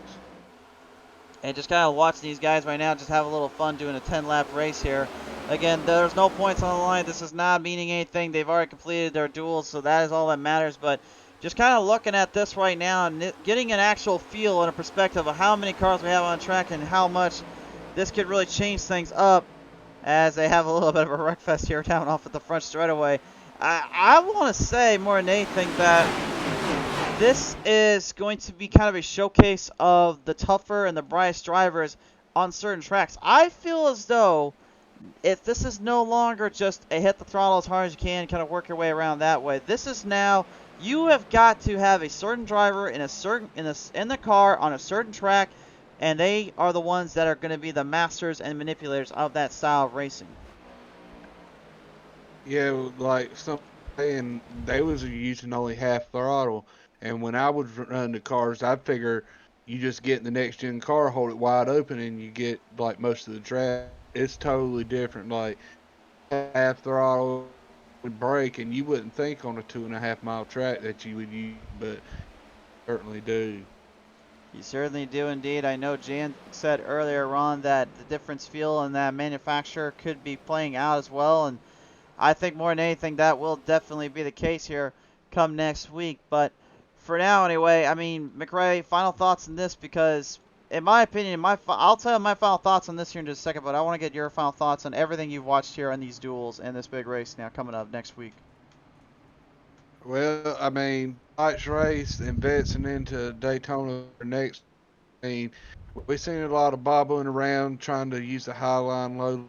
And just kind of watching these guys right now just have a little fun doing a 10-lap race here. Again, there's no points on the line. This is not meaning anything. They've already completed their duels, so that is all that matters. But just kind of looking at this right now and getting an actual feel and a perspective of how many cars we have on track and how much this could really change things up as they have a little bit of a wreckfest here down off at the front straightaway. I want to say more than anything that this is going to be kind of a showcase of the tougher and the brightest drivers on certain tracks. I feel as though if this is no longer just a hit the throttle as hard as you can, kind of work your way around that way. This is now you have got to have a certain driver in the car on a certain track, and they are the ones that are going to be the masters and manipulators of that style of racing. Yeah, like some saying they was using only half throttle, and when I would run the cars, I'd figure you just get in the next gen car, hold it wide open, and you get like most of the track. It's totally different. Like half throttle would brake, and you wouldn't think on a 2.5 mile track that you would use, but certainly do. You certainly do indeed. I know Jan said earlier, Ron, that the difference fuel and that manufacturer could be playing out as well, and I think more than anything that will definitely be the case here come next week. But for now, anyway, I mean, McRae, final thoughts on this because, in my opinion, I'll tell you my final thoughts on this here in just a second, but I want to get your final thoughts on everything you've watched here on these duels and this big race now coming up next week. Well, I mean, Lights race advancing into Daytona next. I mean, we've seen a lot of bobbling around trying to use the high line low.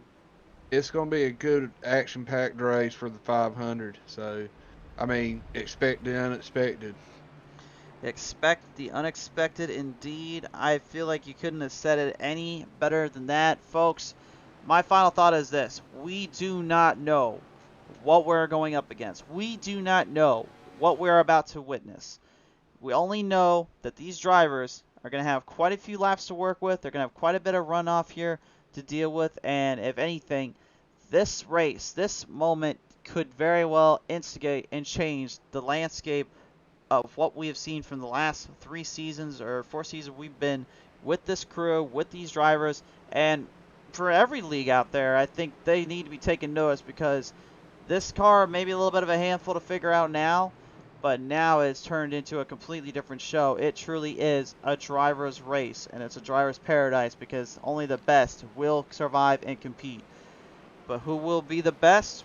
It's going to be a good action-packed race for the 500. So, I mean, expect the unexpected. Expect the unexpected indeed. I feel like you couldn't have said it any better than that, folks. My final thought is this. We do not know what we're going up against. We do not know what we're about to witness. We only know that these drivers are going to have quite a few laps to work with. They're going to have quite a bit of runoff here to deal with. And if anything, this race, this moment could very well instigate and change the landscape of what we have seen from the last 3 seasons or 4 seasons we've been with this crew, with these drivers. And for every league out there, I think they need to be taking notice because this car may be a little bit of a handful to figure out now, but now it's turned into a completely different show. It truly is a driver's race, and it's a driver's paradise because only the best will survive and compete. But who will be the best?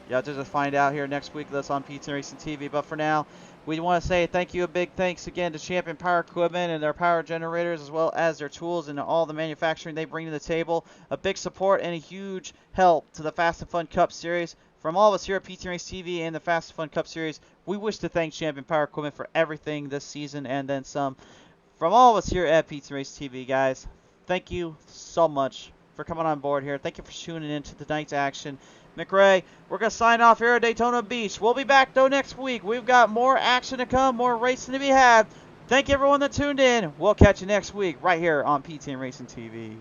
You have to just find out here next week. That's on Pizza Racing TV. But for now, we want to say thank you, a big thanks again to Champion Power Equipment and their power generators as well as their tools and all the manufacturing they bring to the table. A big support and a huge help to the Fast and Fun Cup Series. From all of us here at PT Race TV and the Fast and Fun Cup Series, we wish to thank Champion Power Equipment for everything this season and then some. From all of us here at PT Race TV, guys, thank you so much for coming on board here. Thank you for tuning in to tonight's action. McRae, we're going to sign off here at Daytona Beach. We'll be back, though, next week. We've got more action to come, more racing to be had. Thank you, everyone that tuned in. We'll catch you next week right here on PT Racing TV.